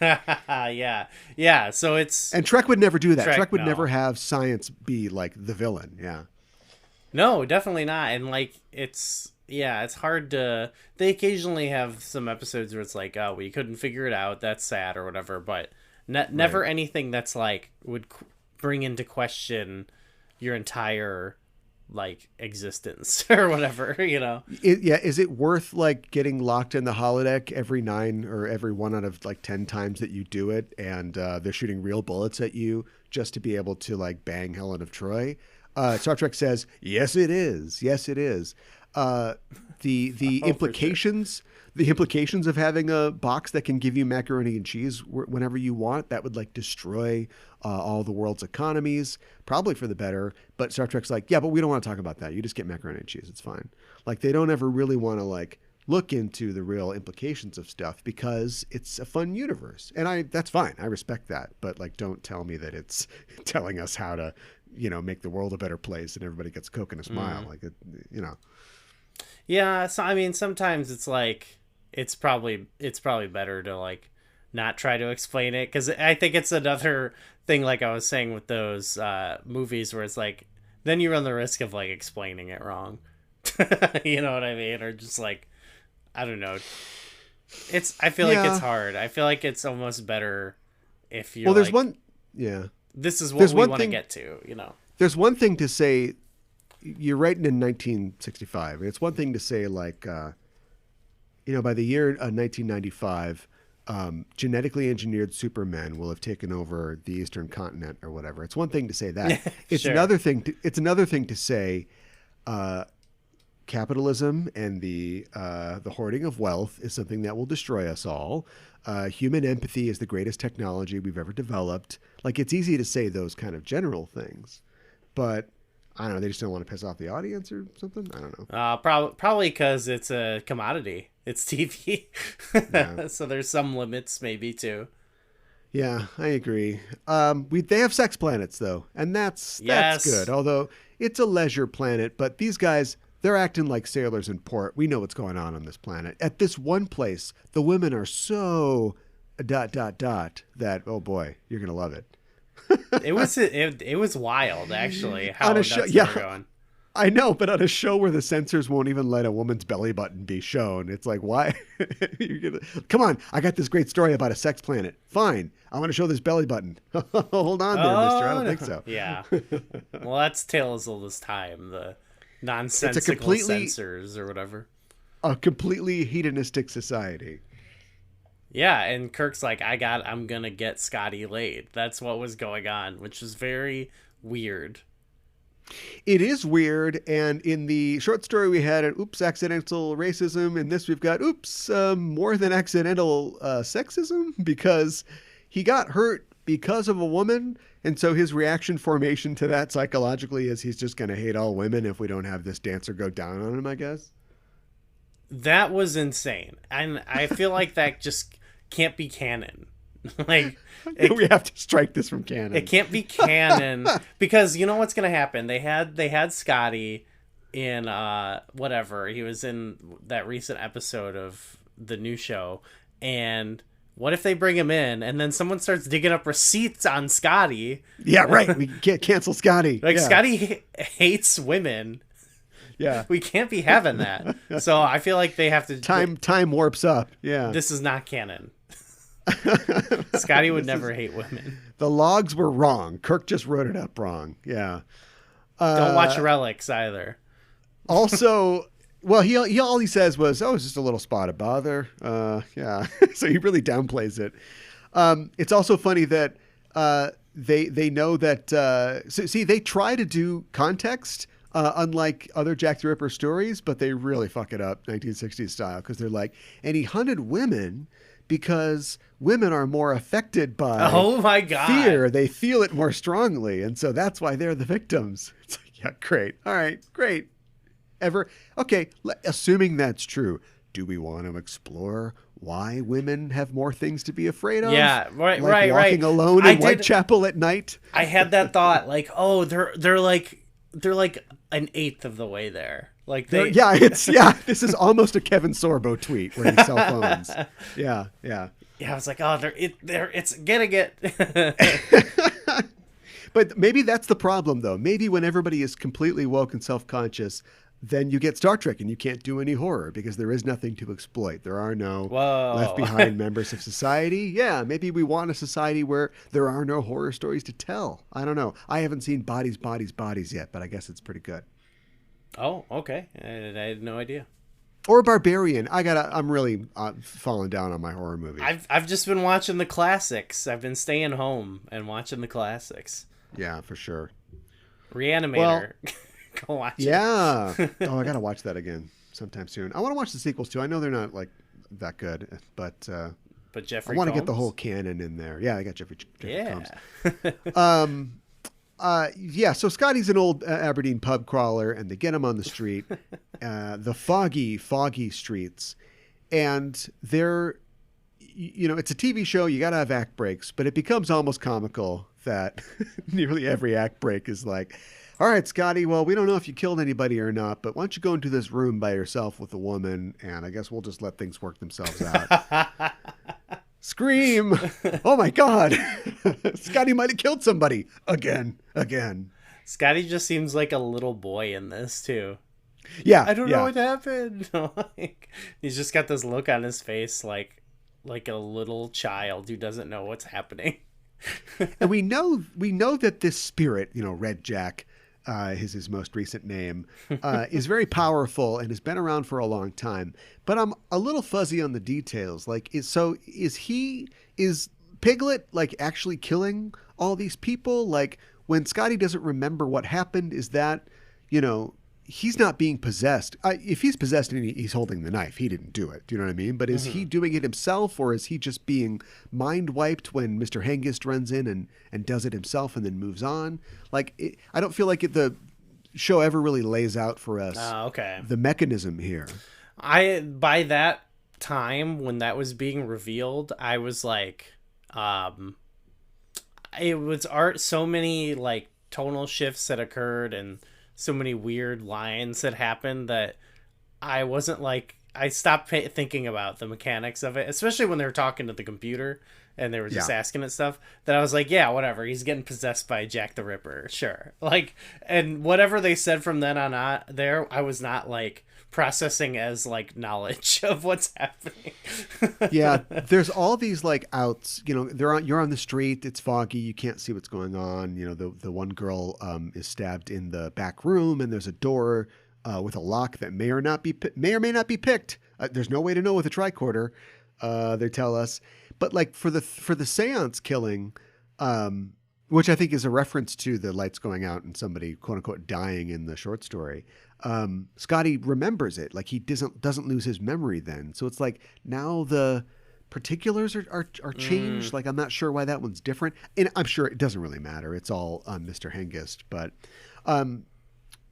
Yeah. So it's Trek would never do that. Trek would never have science be like the villain. Yeah. No, definitely not. And like it's hard to. They occasionally have some episodes where it's like, oh, we couldn't figure it out. That's sad or whatever. But Never anything that's like would bring into question your entire like existence or whatever, you know. Is it worth like getting locked in the holodeck every 9 or every 1 out of like 10 times that you do it, and they're shooting real bullets at you just to be able to like bang Helen of Troy? Star Trek says, yes, it is. Yes, it is. The implications, the implications of having a box that can give you macaroni and cheese whenever you want, that would like destroy all the world's economies, probably for the better. But Star Trek's like, yeah, but we don't want to talk about that. You just get macaroni and cheese. It's fine. Like they don't ever really want to like look into the real implications of stuff because it's a fun universe. And that's fine. I respect that. But like, don't tell me that it's telling us how to, make the world a better place and everybody gets Coke and a smile. Like, Yeah. So, I mean, sometimes it's like, it's probably better to like not try to explain it. 'Cause I think it's another thing, like I was saying with those movies where it's like, then you run the risk of like explaining it wrong. You know what I mean? Or just like, I don't know. I feel like it's hard. I feel like it's almost better if you're there's like, one, yeah. This is what we want to get to, There's one thing to say, you're writing in 1965. It's one thing to say like, by the year 1995, genetically engineered supermen will have taken over the Eastern continent or whatever. It's one thing to say that. It's Sure. another thing. It's another thing to say, capitalism and the hoarding of wealth is something that will destroy us all. Human empathy is the greatest technology we've ever developed. Like, it's easy to say those kind of general things, but I don't know. They just don't want to piss off the audience or something. I don't know. Probably because it's a commodity. It's TV. Yeah. So there's some limits maybe too. Yeah, I agree. They have sex planets though, and that's good. Although it's a leisure planet, but these guys, they're acting like sailors in port. We know what's going on this planet. At this one place, the women are so ... that, oh boy, you're gonna love it. It was wild actually how on a nuts show, they yeah, were going. I know, but on a show where the censors won't even let a woman's belly button be shown, it's like, why? Come on, I got this great story about a sex planet. Fine, I want to show this belly button. Hold on there, mister. I don't think so. Yeah. Well, that's tale as old as time. The nonsensical censors or whatever. A completely hedonistic society. Yeah, and Kirk's like, I'm gonna get Scotty laid. That's what was going on, which is very weird. It is weird, and in the short story we had an oops, accidental racism. In this we've got oops, more than accidental sexism, because he got hurt because of a woman, and so his reaction formation to that psychologically is he's just gonna hate all women if we don't have this dancer go down on him, I guess. That was insane, and I feel like that just can't be canon. Like, we have to strike this from canon. It can't be canon because you know what's gonna happen. They had Scotty in whatever, he was in that recent episode of the new show, and what if they bring him in and then someone starts digging up receipts on Scotty? Yeah, right. We can't cancel Scotty. Like, yeah. Scotty hates women. Yeah, we can't be having that. So I feel like they have to time warps up. Yeah, this is not canon. Scotty would never hate women. The logs were wrong. Kirk just wrote it up wrong. Yeah. Don't watch Relics either. Also, well, he all he says was, "Oh, it's just a little spot of bother." Yeah. So he really downplays it. It's also funny that they know that. See, they try to do context. Unlike other Jack the Ripper stories, but they really fuck it up 1960s style, because they're like, and he hunted women because women are more affected by fear. They feel it more strongly, and so that's why they're the victims. It's like, yeah, great. All right, great. Okay, assuming that's true, do we want to explore why women have more things to be afraid of? Yeah, right, like walking alone in Whitechapel at night? I had that thought, like, oh, they're like an eighth of the way there. Like this is almost a Kevin Sorbo tweet where he cell phones. Yeah. I was like, oh, it's getting it. But maybe that's the problem, though. Maybe when everybody is completely woke and self-conscious, then you get Star Trek and you can't do any horror because there is nothing to exploit. There are no Whoa. left behind members of society. Yeah, maybe we want a society where there are no horror stories to tell. I don't know. I haven't seen Bodies, Bodies, Bodies yet, but I guess it's pretty good. Oh, okay. I had no idea. Or Barbarian. I'm really falling down on my horror movie. I've just been watching the classics. I've been staying home and watching the classics. Yeah, for sure. Reanimator. Well, go watch it. Yeah. Oh, I gotta watch that again sometime soon. I want to watch the sequels too. I know they're not like that good, but Jeffrey I want to get Combs? the whole canon in there. Yeah, I got Jeffrey Combs. Yeah. So Scotty's an old Aberdeen pub crawler, and they get him on the street, the foggy streets, and they're, it's a TV show. You got to have act breaks, but it becomes almost comical that nearly every act break is like, all right, Scotty, well, we don't know if you killed anybody or not, but why don't you go into this room by yourself with a woman, and I guess we'll just let things work themselves out. Scream! Oh my God! Scotty might have killed somebody again. Scotty just seems like a little boy in this too. Yeah, I don't know what happened. He's just got this look on his face, like a little child who doesn't know what's happening. And we know that this spirit, Red Jack, is his most recent name, is very powerful and has been around for a long time. But I'm a little fuzzy on the details. Like, is Piglet like actually killing all these people? Like, when Scotty doesn't remember what happened, is that, he's not being possessed. If he's possessed and he's holding the knife, he didn't do it. Do you know what I mean? But is he doing it himself, or is he just being mind wiped when Mr. Hengist runs in and does it himself and then moves on? Like, I don't feel like the show ever really lays out for us the mechanism here. By that time when that was being revealed, I was like, it was so many like tonal shifts that occurred and so many weird lines that happened that I wasn't like, I stopped thinking about the mechanics of it, especially when they were talking to the computer and they were just asking it stuff, that I was like, yeah, whatever. He's getting possessed by Jack the Ripper. Sure. Like, and whatever they said from then on there, I was not like processing as like knowledge of what's happening. Yeah. There's all these like outs, you're on the street. It's foggy. You can't see what's going on. The one girl is stabbed in the back room, and there's a door with a lock that may or may not be picked. There's no way to know with a tricorder. They tell us. But like for the seance killing, which I think is a reference to the lights going out and somebody quote unquote dying in the short story, Scotty remembers it. Like, he doesn't lose his memory then. So it's like now the particulars are changed. Like, I'm not sure why that one's different, and I'm sure it doesn't really matter. It's all Mr. Hengist. But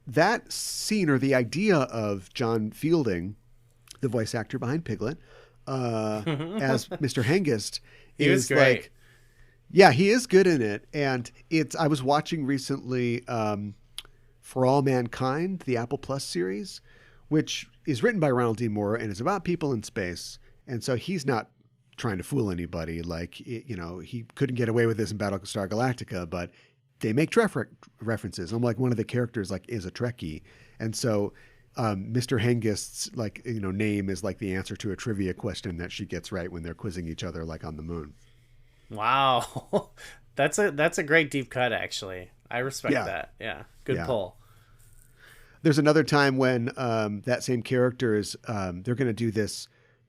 that scene, or the idea of John Fielding, the voice actor behind Piglet, as Mr. Hengist, is great. Like, yeah, he is good in it. And I was watching recently For All Mankind, the Apple Plus series, which is written by Ronald D. Moore and is about people in space. And so he's not trying to fool anybody. Like, he couldn't get away with this in Battlestar Galactica, but they make Trek references. I'm like, one of the characters like is a Trekkie. And so Mr. Hengist's name is like the answer to a trivia question that she gets right when they're quizzing each other like on the moon. Wow. That's a great deep cut, actually. I respect that. Yeah. Good pull. There's another time when that same character is they're going to do this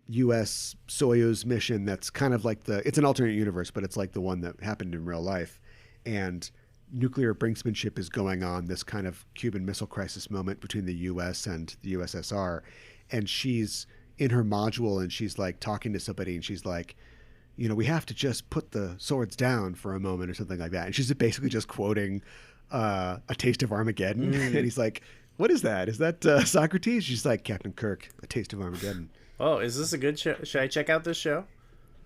U.S. Soyuz mission that's kind of like it's an alternate universe, but it's like the one that happened in real life. And nuclear brinksmanship is going on, this kind of Cuban Missile Crisis moment between the U.S. and the USSR. And she's in her module and she's like talking to somebody and she's like, we have to just put the swords down for a moment or something like that. And she's basically just quoting A Taste of Armageddon. And he's like, what is that? Is that Socrates? She's like, Captain Kirk, A Taste of Armageddon. Oh, is this a good show? Should I check out this show?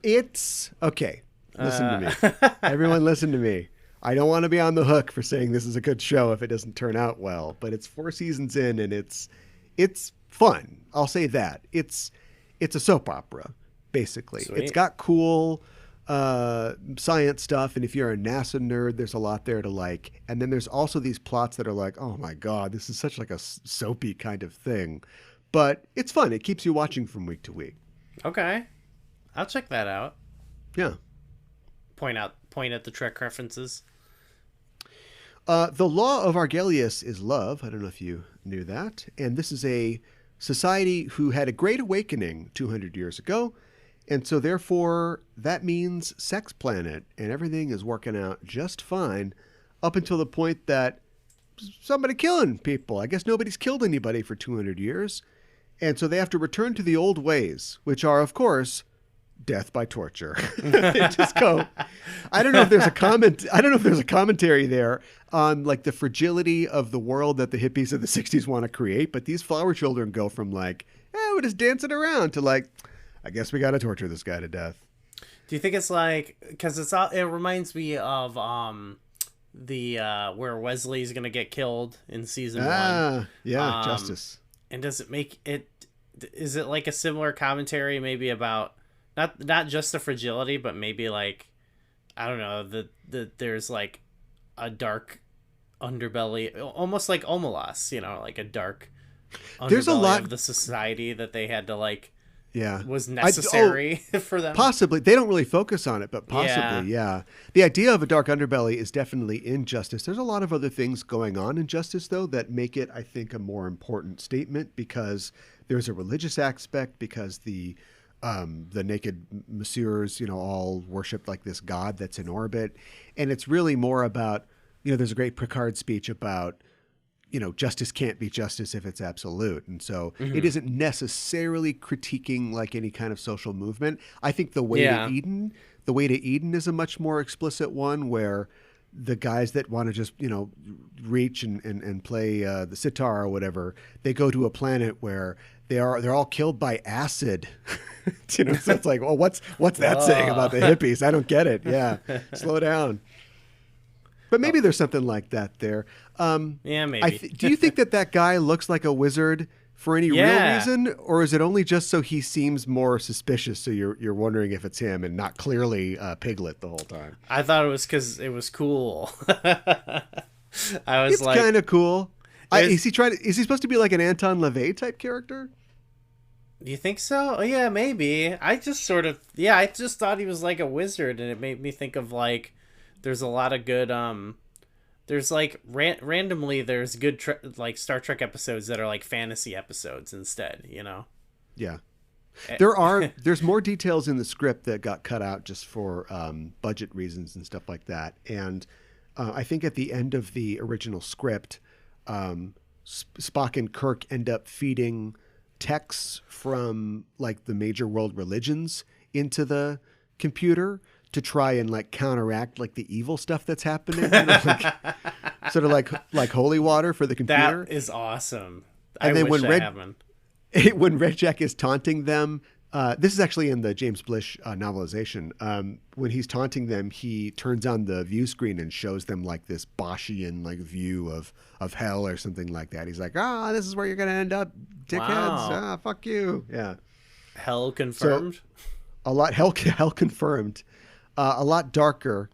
It's okay. Listen to me. Everyone listen to me. I don't want to be on the hook for saying this is a good show if it doesn't turn out well, but it's 4 seasons in and it's fun. I'll say that. It's a soap opera, basically. Sweet. It's got cool science stuff, and if you're a NASA nerd, there's a lot there to like. And then there's also these plots that are like, oh my god, this is such like a soapy kind of thing, but it's fun. It keeps you watching from week to week. Okay, I'll check that out. Yeah. Point at the Trek references. The law of Argelius is love. I don't know if you knew that. And this is a society who had a great awakening 200 years ago. And so therefore, that means sex planet. And everything is working out just fine up until the point that somebody killing people. I guess nobody's killed anybody for 200 years. And so they have to return to the old ways, which are, of course, death by torture. They just go. I don't know if there's a commentary there on like the fragility of the world that the hippies of the 60s want to create, but these flower children go from like, we're just dancing around to like, I guess we got to torture this guy to death. Do you think it's like, because it reminds me of the where Wesley's gonna get killed in season 1? Yeah, Justice. And does it make it? Is it like a similar commentary, maybe about not just the fragility, but maybe like, I don't know, the there's like a dark underbelly, almost like Omelas, like a dark underbelly there's a lot of the society that they had to like. Yeah, was necessary for them. Possibly. They don't really focus on it, but possibly, yeah. The idea of a dark underbelly is definitely in Justice. There's a lot of other things going on in Justice, though, that make it, I think, a more important statement because there's a religious aspect, because the naked messieurs, all worship like this god that's in orbit. And it's really more about, there's a great Picard speech about, justice can't be justice if it's absolute. And so it isn't necessarily critiquing like any kind of social movement. I think the way to Eden is a much more explicit one where the guys that want to just, reach and play the sitar or whatever, they go to a planet where they're all killed by acid. So it's like, well, what's that saying about the hippies? I don't get it. Yeah. Slow down. But maybe there's something like that there. Yeah, maybe. Do you think that guy looks like a wizard for any real reason? Or is it only just so he seems more suspicious, so you're wondering if it's him and not clearly Piglet the whole time? I thought it was because it was cool. It's kind of cool. Is he supposed to be like an Anton LaVey type character? Do you think so? Oh, yeah, maybe. I just thought he was like a wizard, and it made me think of like, there's a lot of good, there's like randomly there's good like Star Trek episodes that are like fantasy episodes instead, Yeah. There's more details in the script that got cut out just for budget reasons and stuff like that. And I think at the end of the original script, Spock and Kirk end up feeding texts from like the major world religions into the computer to try and like counteract like the evil stuff that's happening, sort of like holy water for the computer. That is awesome. And then when happened. Red Jack is taunting them, this is actually in the James Blish novelization. When he's taunting them, he turns on the view screen and shows them like this Boschian like view of hell or something like that. He's like, this is where you're gonna end up, dickheads. Wow. Fuck you. Yeah. Hell confirmed. So, a lot hell confirmed. A lot darker.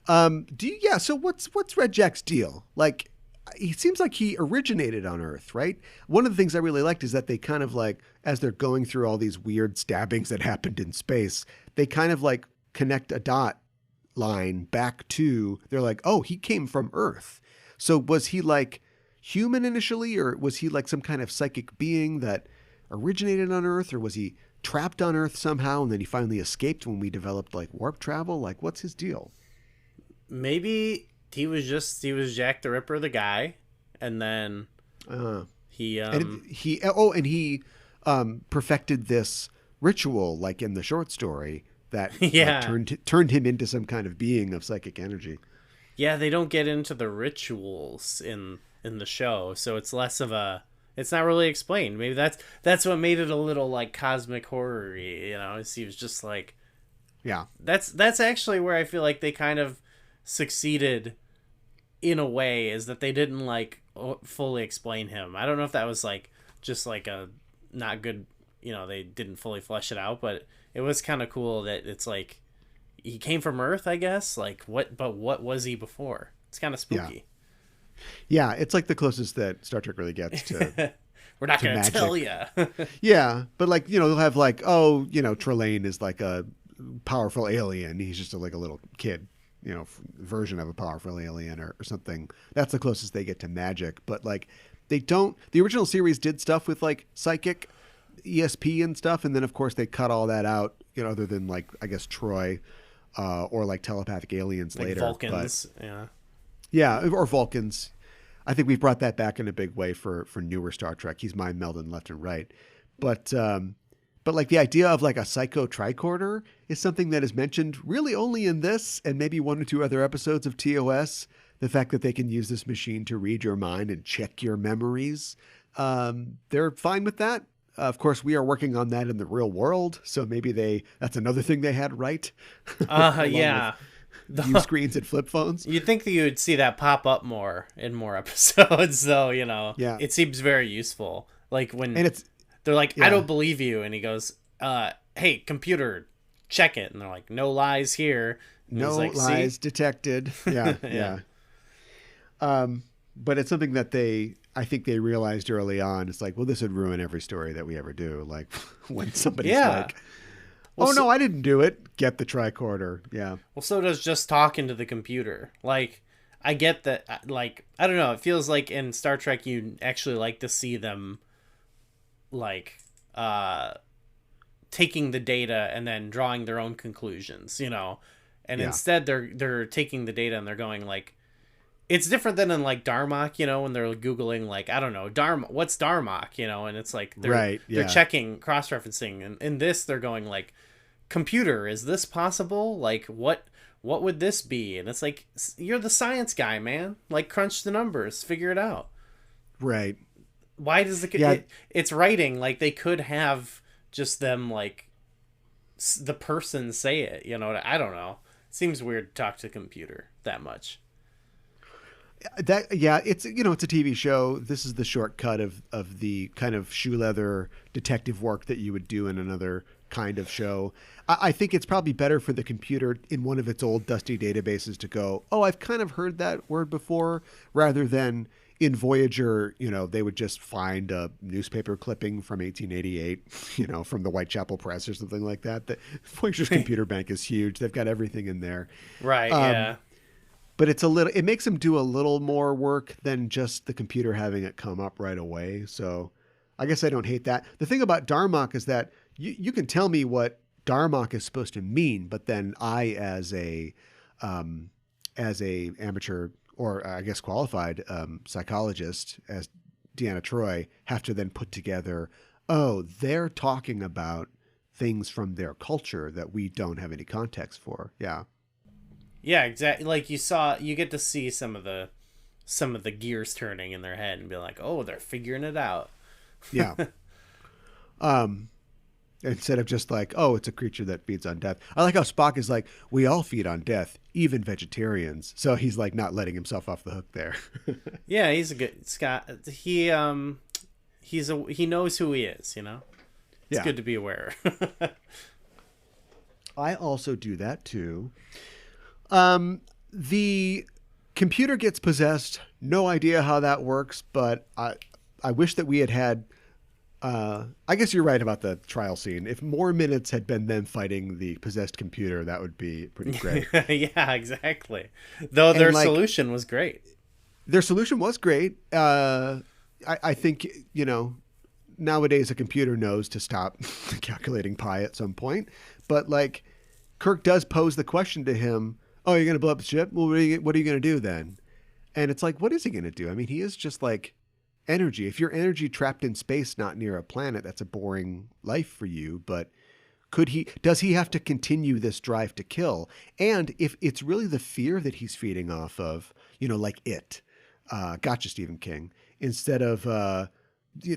So what's Red Jack's deal? Like, he seems like he originated on Earth, right? One of the things I really liked is that they kind of like, as they're going through all these weird stabbings that happened in space, they kind of like connect a dot line back to, they're like, oh, he came from Earth. So was he like human initially, or was he like some kind of psychic being that originated on Earth, or was he trapped on Earth somehow and then he finally escaped when we developed like warp travel? Like, what's his deal? Maybe he was Jack the Ripper, the guy, and then he perfected this ritual like in the short story that turned him into some kind of being of psychic energy. Yeah, they don't get into the rituals in the show, so it's less of a, it's not really explained. Maybe that's what made it a little like cosmic horror-y, He was just like, yeah. That's actually where I feel like they kind of succeeded in a way, is that they didn't like fully explain him. I don't know if that was like just like a not good, they didn't fully flesh it out, but it was kind of cool that it's like, he came from Earth, I guess. Like but what was he before? It's kind of spooky. Yeah, it's like the closest that Star Trek really gets to. We're not going to tell you. Yeah, but like, they'll have like, oh, Trelane is like a powerful alien. He's just like a little kid, version of a powerful alien or something. That's the closest they get to magic. But like, they don't. The original series did stuff with like psychic, ESP and stuff, and then of course they cut all that out. Other than like, I guess Troy, or like telepathic aliens like later. Vulcans, but, yeah, or Vulcans. I think we've brought that back in a big way for newer Star Trek. He's mind melding left and right. But like the idea of like a psycho tricorder is something that is mentioned really only in this and maybe one or two other episodes of TOS. The fact that they can use this machine to read your mind and check your memories. They're fine with that. Of course, we are working on that in the real world. So maybe that's another thing they had right. Yeah. View screens and flip phones. You'd think that you would see that pop up more in more episodes, though. Yeah. It seems very useful. Like when they're like, yeah. "I don't believe you," and he goes, "Hey, computer, check it," and they're like, "No lies here." And no like, lies detected. Yeah, yeah. But it's something that I think they realized early on. It's like, well, this would ruin every story that we ever do. Like when somebody's like. Well, no, I didn't do it. Get the tricorder. Yeah. Well, so does just talking to the computer. Like, I get that. Like, I don't know. It feels like in Star Trek, you actually like to see them, like, taking the data and then drawing their own conclusions. And instead they're taking the data and they're going like, it's different than in like Darmok. When they're googling like, I don't know, what's Darmok? And it's like they're checking cross-referencing, and in this they're going like, computer, is this possible? Like, what would this be? And it's like, you're the science guy, man. Like, crunch the numbers, figure it out. Right. Why does it's writing? Like, they could have just them like the person say it. I don't know. It seems weird to talk to the computer that much. It's it's a TV show. This is the shortcut of the kind of shoe leather detective work that you would do in another kind of show. I think it's probably better for the computer in one of its old dusty databases to go, oh, I've kind of heard that word before, rather than in Voyager, they would just find a newspaper clipping from 1888, from the Whitechapel Press or something like that. The Voyager's computer bank is huge. They've got everything in there. Right. Yeah. But it makes them do a little more work than just the computer having it come up right away. So I guess I don't hate that. The thing about Darmok is that you can tell me what Darmok is supposed to mean, but then I, as a amateur or I guess qualified psychologist, as Deanna Troi, have to then put together, oh, they're talking about things from their culture that we don't have any context for. Yeah. Yeah, exactly. Like you get to see some of the gears turning in their head and be like, oh, they're figuring it out. Yeah. Instead of just like, oh, it's a creature that feeds on death. I like how Spock is like, we all feed on death, even vegetarians. So he's like not letting himself off the hook there. Yeah, he's a good Scott. He knows who he is. It's good to be aware. I also do that too. The computer gets possessed. No idea how that works, but I wish that we had. I guess you're right about the trial scene. If more minutes had been them fighting the possessed computer, that would be pretty great. Yeah, exactly. Though their solution was great. Their solution was great. I think, nowadays a computer knows to stop calculating pi at some point. But like Kirk does pose the question to him, oh, you're going to blow up the ship? Well, what are you going to do then? And it's like, what is he going to do? I mean, he is just like energy. If you're energy trapped in space, not near a planet, that's a boring life for you. But does he have to continue this drive to kill? And if it's really the fear that he's feeding off of, like gotcha, Stephen King, instead of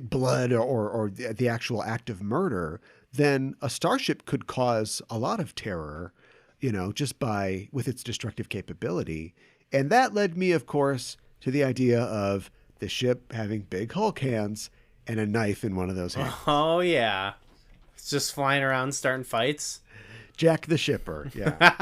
blood or the actual act of murder, then a starship could cause a lot of terror, just with its destructive capability. And that led me, of course, to the idea of the ship having big Hulk hands and a knife in one of those hands. Oh, yeah. It's just flying around starting fights. Jack the Shipper. Yeah.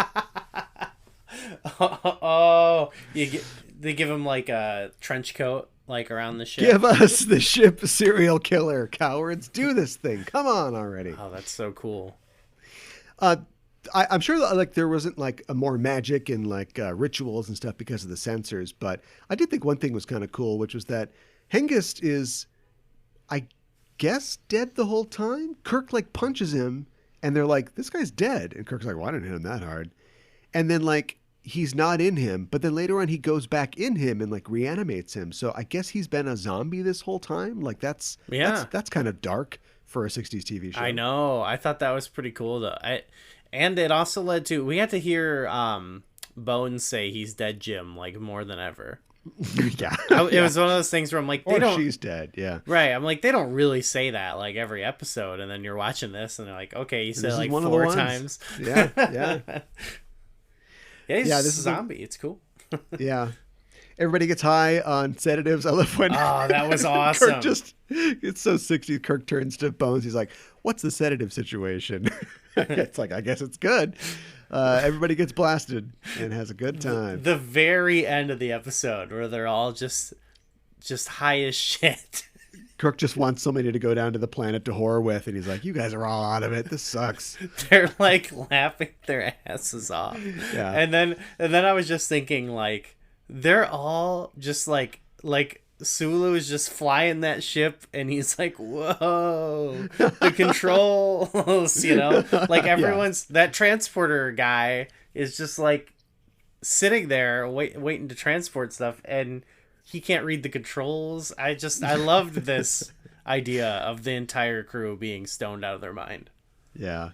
Oh, they give him like a trench coat like around the ship. Give us the ship, serial killer. Cowards, do this thing. Come on already. Oh, that's so cool. I'm sure that, like, there wasn't like a more magic and like rituals and stuff because of the censors, but I did think one thing was kind of cool, which was that Hengist is, I guess, dead the whole time. Kirk like punches him and they're like, this guy's dead. And Kirk's like, well, I didn't hit him that hard. And then like, he's not in him, but then later on he goes back in him and like reanimates him. So I guess he's been a zombie this whole time. Like that's kind of dark for a 60s TV show. I know. I thought that was pretty cool though. And it also led to, we had to hear Bones say he's dead Jim like more than ever. Yeah. It was one of those things where I'm like, she's dead. Yeah. Right. I'm like, they don't really say that like every episode. And then you're watching this and they're like, okay, you said like 4 times. Yeah. Yeah. Yeah, he's just a zombie. It's cool. Yeah. Everybody gets high on sedatives. I love when that was awesome. Kirk it's so 60s. Kirk turns to Bones. He's like, what's the sedative situation? It's like, I guess it's good. Everybody gets blasted and has a good time. The very end of the episode where they're all just high as shit. Kirk just wants somebody to go down to the planet to horror with, and he's like, you guys are all out of it. This sucks. They're like laughing their asses off. Yeah. And then I was just thinking, like, they're all just like Sulu is just flying that ship and he's like, whoa, the controls, you know? Like everyone's that transporter guy is just like sitting there waiting to transport stuff and he can't read the controls. I loved this idea of the entire crew being stoned out of their mind. Yeah.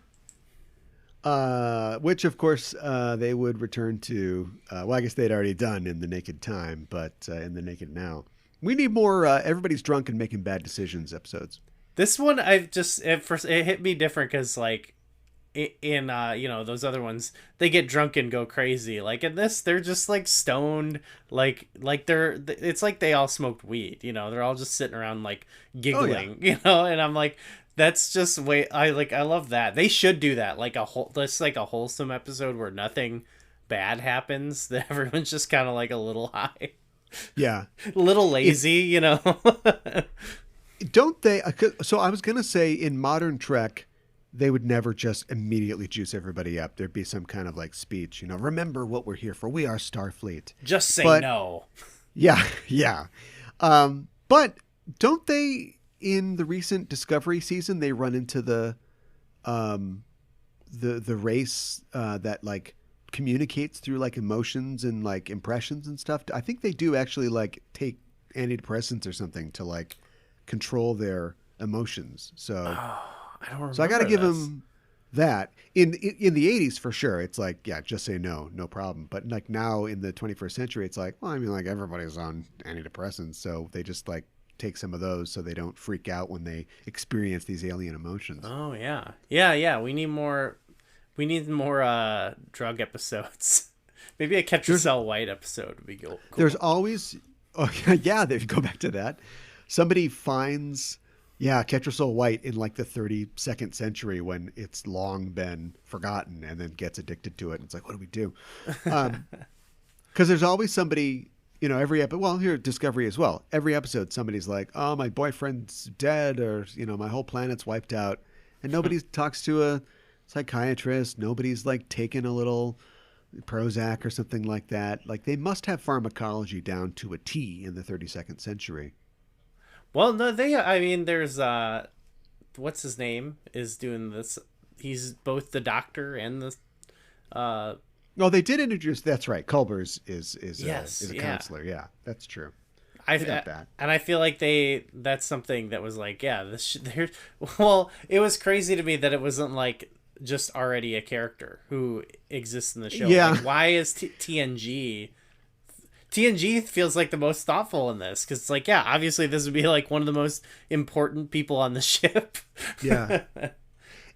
Which, of course, they would return to, well, I guess they'd already done in The Naked Time, but in The Naked Now. We need more everybody's drunk and making bad decisions episodes. This one, it hit me different because, like, in those other ones, they get drunk and go crazy. Like in this, they're just like stoned, like it's like they all smoked weed, you know, they're all just sitting around like giggling, you know, and I'm like, that's just I love that. They should do that, like a wholesome episode where nothing bad happens, that everyone's just kind of like a little high. Yeah. A little lazy, you know. Don't they? So I was going to say in modern Trek, they would never just immediately juice everybody up. There'd be some kind of like speech, you know, remember what we're here for. We are Starfleet. Just say no. Yeah. Yeah. But don't they, in the recent Discovery season, they run into the race that like communicates through like emotions and like impressions and stuff. I think they do actually like take antidepressants or something to like control their emotions. So I don't remember. So I got to give them that. In the 80s for sure, it's like, yeah, just say no problem. But like now in the 21st century, it's like, well, I mean, like everybody's on antidepressants, so they just like take some of those so they don't freak out when they experience these alien emotions. Oh yeah, yeah. We need more drug episodes. Maybe a Ketracel White episode would be cool. There's always, yeah, if you go back to that, somebody finds, Ketracel White in like the 32nd century when it's long been forgotten and then gets addicted to it. And it's like, what do we do? Because there's always somebody, you know, every episode, well, here at Discovery as well. Every episode, somebody's like, oh, my boyfriend's dead, or, you know, my whole planet's wiped out. And nobody talks to a psychiatrist. Nobody's like taking a little Prozac or something like that. Like they must have pharmacology down to a T in the 32nd century. Well, no, there's what's his name is doing this. He's both the doctor and the Oh, they did introduce, that's right, Culber's is a counselor. Yeah, that's true. I got that. And I feel like that's something that was like, well, it was crazy to me that it wasn't like just already a character who exists in the show. Yeah. Like, why is TNG feels like the most thoughtful in this, because it's like, yeah, obviously this would be like one of the most important people on the ship. Yeah.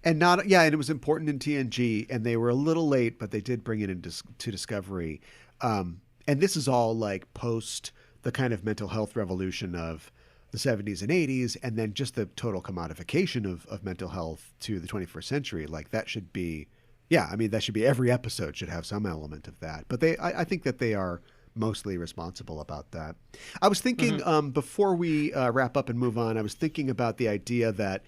And it was important in TNG, and they were a little late, but they did bring it into Discovery. And this is all like post the kind of mental health revolution of the 70s and 80s, and then just the total commodification of mental health to the 21st century. Like that should be Yeah, I mean, that should be every episode should have some element of that. But I think that they are mostly responsible about that. I was thinking before we wrap up and move on, I was thinking about the idea that,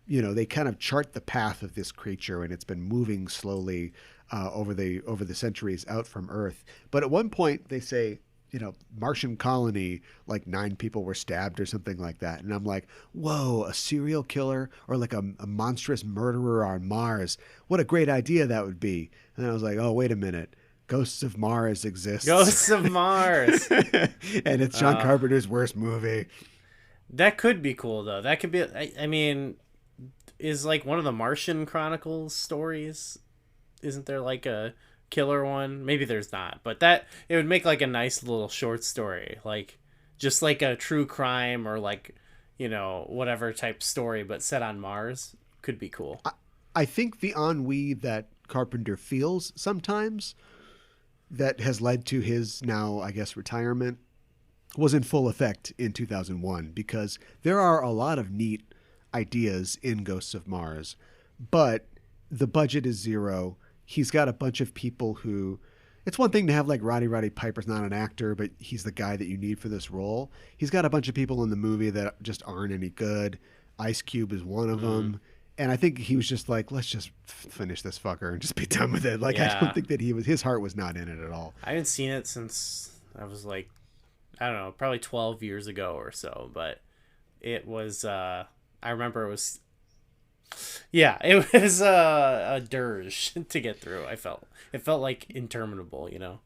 you know, they kind of chart the path of this creature and it's been moving slowly over the centuries out from Earth. But at one point they say, you know, Martian colony, like 9 people were stabbed or something like that. And I'm like, whoa, a serial killer or like a monstrous murderer on Mars. What a great idea that would be. And then I was like, oh, wait a minute. Ghosts of Mars exists. Ghosts of Mars. And it's John Carpenter's worst movie. That could be cool, though. That could be, I mean, is like one of the Martian Chronicles stories. Isn't there like a killer one? Maybe there's not, but that it would make like a nice little short story, like just like a true crime or like, you know, whatever type story, but set on Mars could be cool. I think the ennui that Carpenter feels sometimes that has led to his now, I guess, retirement was in full effect in 2001 because there are a lot of neat ideas in Ghosts of Mars, but the budget is zero. He's got a bunch of people who, it's one thing to have like Roddy Piper's not an actor, but he's the guy that you need for this role. He's got a bunch of people in the movie that just aren't any good. Ice Cube is one of them. And I think he was just like, let's just finish this fucker and just be done with it. Like, yeah. I don't think that his heart was not in it at all. I haven't seen it since I was like, I don't know, probably 12 years ago or so, but it was, I remember it was, yeah, it was a dirge to get through. It felt like interminable, you know?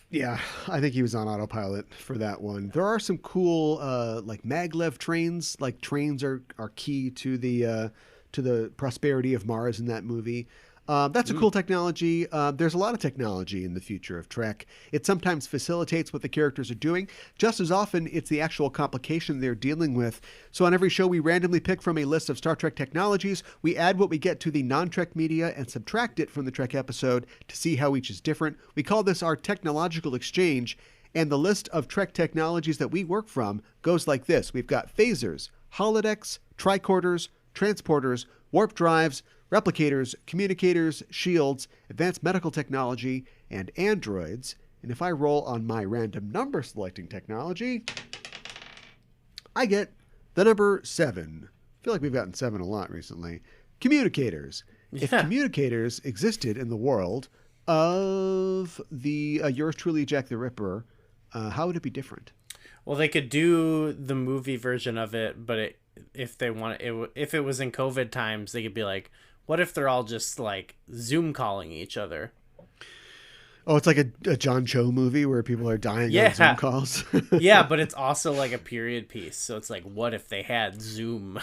Yeah, I think he was on autopilot for that one. There are some cool, like maglev trains. Like trains are key to the prosperity of Mars in that movie. That's a cool technology. There's a lot of technology in the future of Trek. It sometimes facilitates what the characters are doing. Just as often, it's the actual complication they're dealing with. So on every show, we randomly pick from a list of Star Trek technologies. We add what we get to the non-Trek media and subtract it from the Trek episode to see how each is different. We call this our technological exchange. And the list of Trek technologies that we work from goes like this. We've got phasers, holodecks, tricorders, transporters, warp drives, replicators, communicators, shields, advanced medical technology, and androids. And if I roll on my random number selecting technology, I get the number 7. I feel like we've gotten 7 a lot recently. Communicators. Yeah. If communicators existed in the world of the Yours Truly, Jack the Ripper, how would it be different? Well, they could do the movie version of it, but if they want if it was in COVID times, they could be like, what if they're all just like Zoom calling each other? Oh, it's like a John Cho movie where people are dying on Zoom calls. Yeah, but it's also like a period piece. So it's like, what if they had Zoom?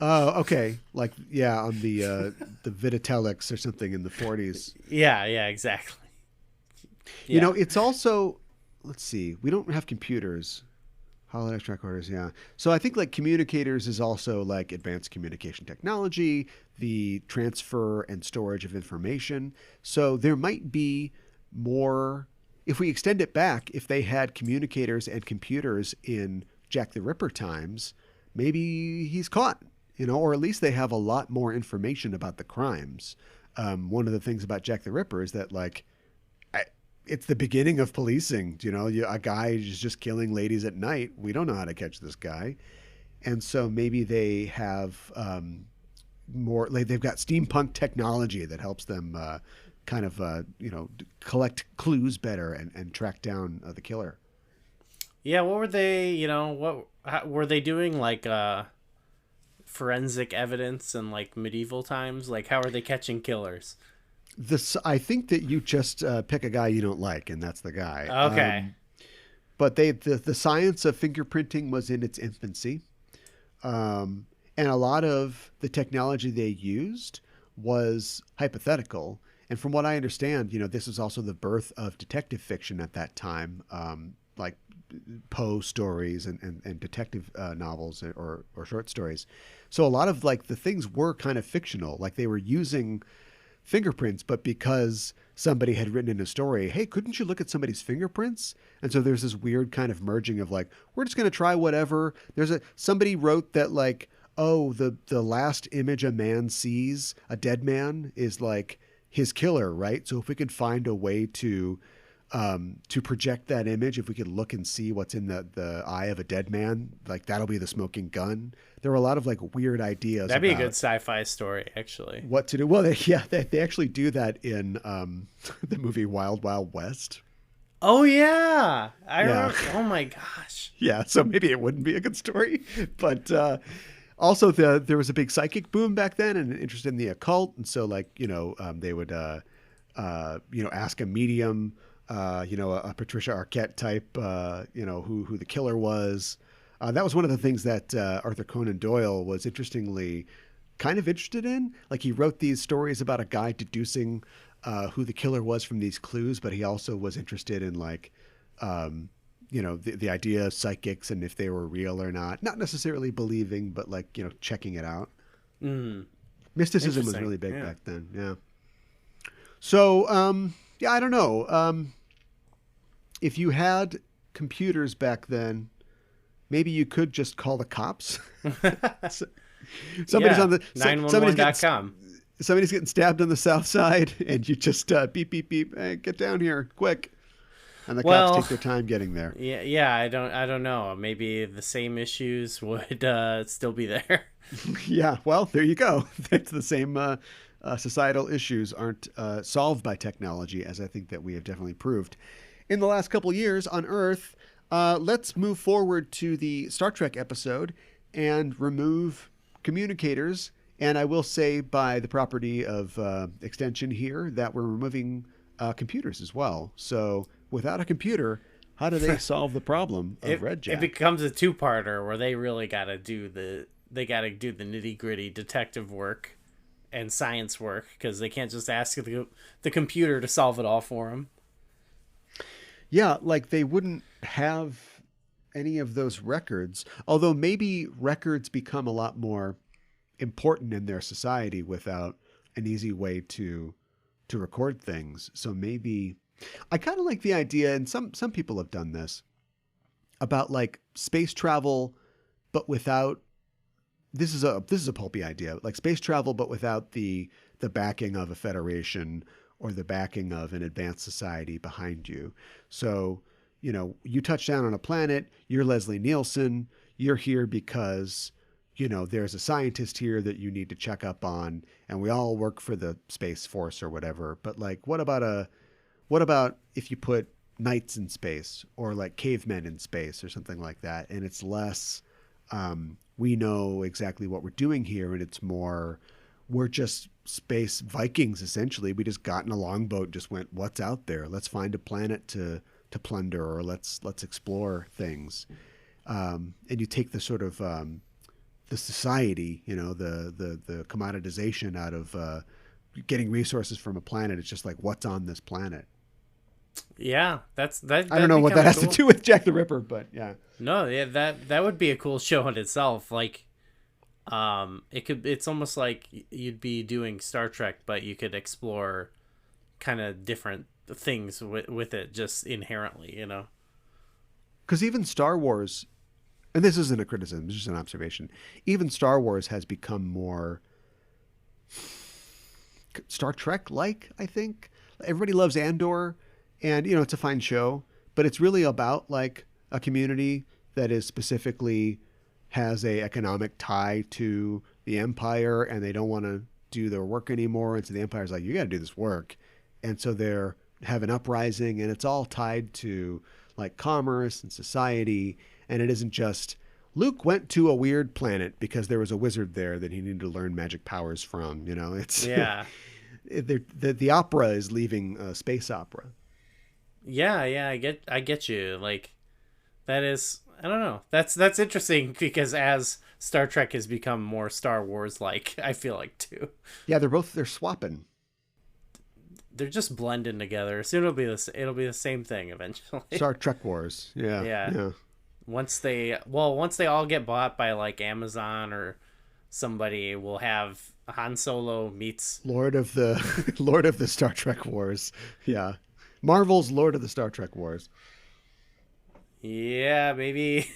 Oh, okay. Like, yeah, on the Viditelex or something in the 40s. Yeah, exactly. Yeah. You know, it's also, let's see, we don't have computers. Holodeck tricorders, yeah. So I think like communicators is also like advanced communication technology, the transfer and storage of information. So there might be more, if we extend it back, if they had communicators and computers in Jack the Ripper times, maybe he's caught, you know, or at least they have a lot more information about the crimes. One of the things about Jack the Ripper is that like, it's the beginning of policing. You know, a guy is just killing ladies at night. We don't know how to catch this guy. And so maybe they have more, like they've got steampunk technology that helps them kind of, you know, collect clues better and track down the killer. Yeah. What were they, you know, were they doing like forensic evidence in like medieval times? Like how are they catching killers? I think that you just pick a guy you don't like, and that's the guy. Okay. But the science of fingerprinting was in its infancy. And a lot of the technology they used was hypothetical. And from what I understand, you know, this was also the birth of detective fiction at that time, like Poe stories and detective novels or short stories. So a lot of like the things were kind of fictional, like they were using fingerprints, but because somebody had written in a story, hey, couldn't you look at somebody's fingerprints? And so there's this weird kind of merging of like, we're just going to try whatever. Somebody wrote that like, oh, the last image a man sees, a dead man, is like his killer, right? So if we could find a way to project that image, if we could look and see what's in the eye of a dead man, like that'll be the smoking gun. There were a lot of like weird ideas. That'd be a good sci-fi story, actually. What to do? Well, they actually do that in the movie Wild Wild West. Oh yeah, I remember. Oh my gosh. Yeah, so maybe it wouldn't be a good story, but also there was a big psychic boom back then and interest in the occult, and so like they would ask a medium. A Patricia Arquette type, who the killer was. That was one of the things that Arthur Conan Doyle was interestingly kind of interested in. Like he wrote these stories about a guy deducing who the killer was from these clues, but he also was interested in like, the idea of psychics and if they were real or not. Not necessarily believing, but like, checking it out. Mysticism was really big back then. Yeah. So, I don't know. If you had computers back then, maybe you could just call the cops. Somebody's on the 911.com. Somebody's getting stabbed on the south side, and you just beep beep beep. Hey, get down here quick! And the cops take their time getting there. Yeah. I don't know. Maybe the same issues would still be there. Yeah. Well, there you go. It's the same. Societal issues aren't solved by technology, as I think that we have definitely proved in the last couple years on Earth. Let's move forward to the Star Trek episode and remove communicators. And I will say by the property of extension here that we're removing computers as well. So without a computer, how do they solve the problem of Red Jack? It becomes a two-parter where they really got to do the nitty-gritty detective work and science work, because they can't just ask the computer to solve it all for them. Yeah, like they wouldn't have any of those records, although maybe records become a lot more important in their society without an easy way to record things. So maybe I kind of like the idea, and some people have done this, about like space travel, but without. This is a pulpy idea, like space travel, but without the backing of a federation or the backing of an advanced society behind you. So, you touch down on a planet, you're Leslie Nielsen, you're here because, there's a scientist here that you need to check up on, and we all work for the Space Force or whatever. But like, what about if you put knights in space or like cavemen in space or something like that, and it's less, we know exactly what we're doing here, and it's more, we're just space Vikings, essentially. We just got in a longboat and just went, what's out there? Let's find a planet to plunder, or let's explore things. And you take the sort of the society, the commoditization out of getting resources from a planet. It's just like, what's on this planet? Yeah, that. I don't know what that has to do with Jack the Ripper, but yeah. No, yeah, that would be a cool show in itself. Like, it's almost like you'd be doing Star Trek, but you could explore kind of different things with it just inherently, Because even Star Wars, and this isn't a criticism, it's just an observation. Even Star Wars has become more Star Trek-like, I think. Everybody loves Andor. And, it's a fine show, but it's really about like a community that is specifically has a economic tie to the Empire, and they don't want to do their work anymore. And so the Empire's like, you got to do this work. And so they're have an uprising, and it's all tied to like commerce and society. And it isn't just Luke went to a weird planet because there was a wizard there that he needed to learn magic powers from. It's the opera is leaving space opera. Yeah, I get you. Like, that is, I don't know. That's interesting, because as Star Trek has become more Star Wars like, I feel like too. Yeah, they're swapping. They're just blending together. Soon it'll be the same thing eventually. Star Trek Wars. Yeah. Once they all get bought by like Amazon or somebody, will have Han Solo meets Lord of the Star Trek Wars. Yeah. Marvel's Lord of the Star Trek Wars. Yeah, maybe.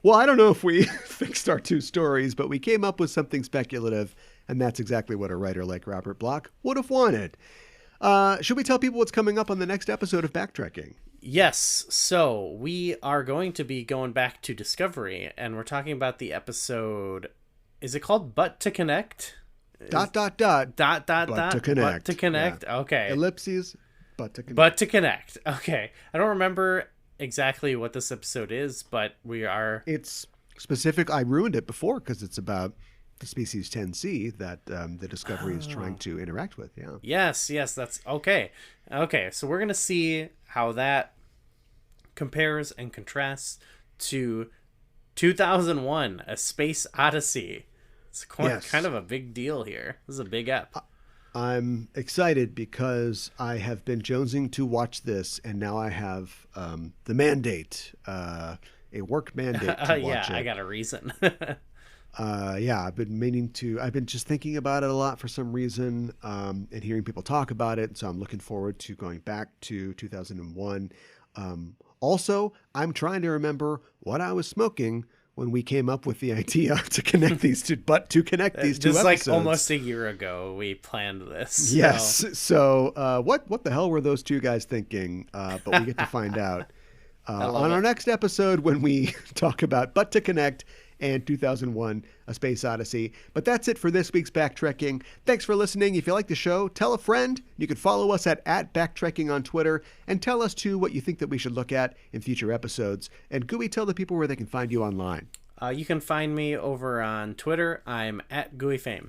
Well, I don't know if we fixed our two stories, but we came up with something speculative, And that's exactly what a writer like Robert Bloch would have wanted. Should we tell people what's coming up on the next episode of Backtracking? Yes, so we are going to be going back to Discovery, and we're talking about the episode, is it called But to Connect? Dot, dot, dot. Dot, dot, But dot. to connect. But to connect, Yeah. okay. Ellipses, but to connect. But to connect, okay. I don't remember exactly what this episode is, but we are... It's specific. I ruined it before because it's about the species 10C that the Discovery is trying to interact with, yeah. Yes, that's... Okay, so we're going to see how that compares and contrasts to 2001, A Space Odyssey. It's kind of a big deal here. This is a big ep. I'm excited because I have been jonesing to watch this, and now I have the mandate, a work mandate to watch it. I got a reason. I've been meaning to. I've been just thinking about it a lot for some reason, and hearing people talk about it. So I'm looking forward to going back to 2001. Also, I'm trying to remember what I was smoking when we came up with the idea to connect these two, two episodes. Just like almost a year ago, we planned this. Yes. So what the hell were those two guys thinking? But we get to find out on our next episode when we talk about But to Connect and 2001, A Space Odyssey. But that's it for this week's Backtracking. Thanks for listening. If you like the show, tell a friend. You can follow us at Backtracking on Twitter and tell us, too, what you think that we should look at in future episodes. And Gooey, tell the people where they can find you online. You can find me over on Twitter. I'm at GooeyFame.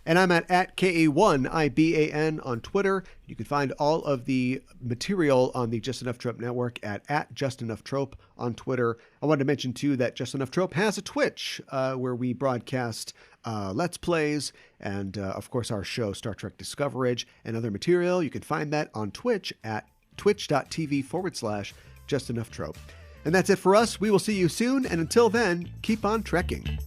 And I'm at KA1IBAN on Twitter. You can find all of the material on the Just Enough Trope Network at Just Enough Trope on Twitter. I wanted to mention, too, that Just Enough Trope has a Twitch where we broadcast Let's Plays and, of course, our show, Star Trek Discoverage, and other material. You can find that on Twitch at twitch.tv/Just Enough Trope. And that's it for us. We will see you soon. And until then, keep on trekking.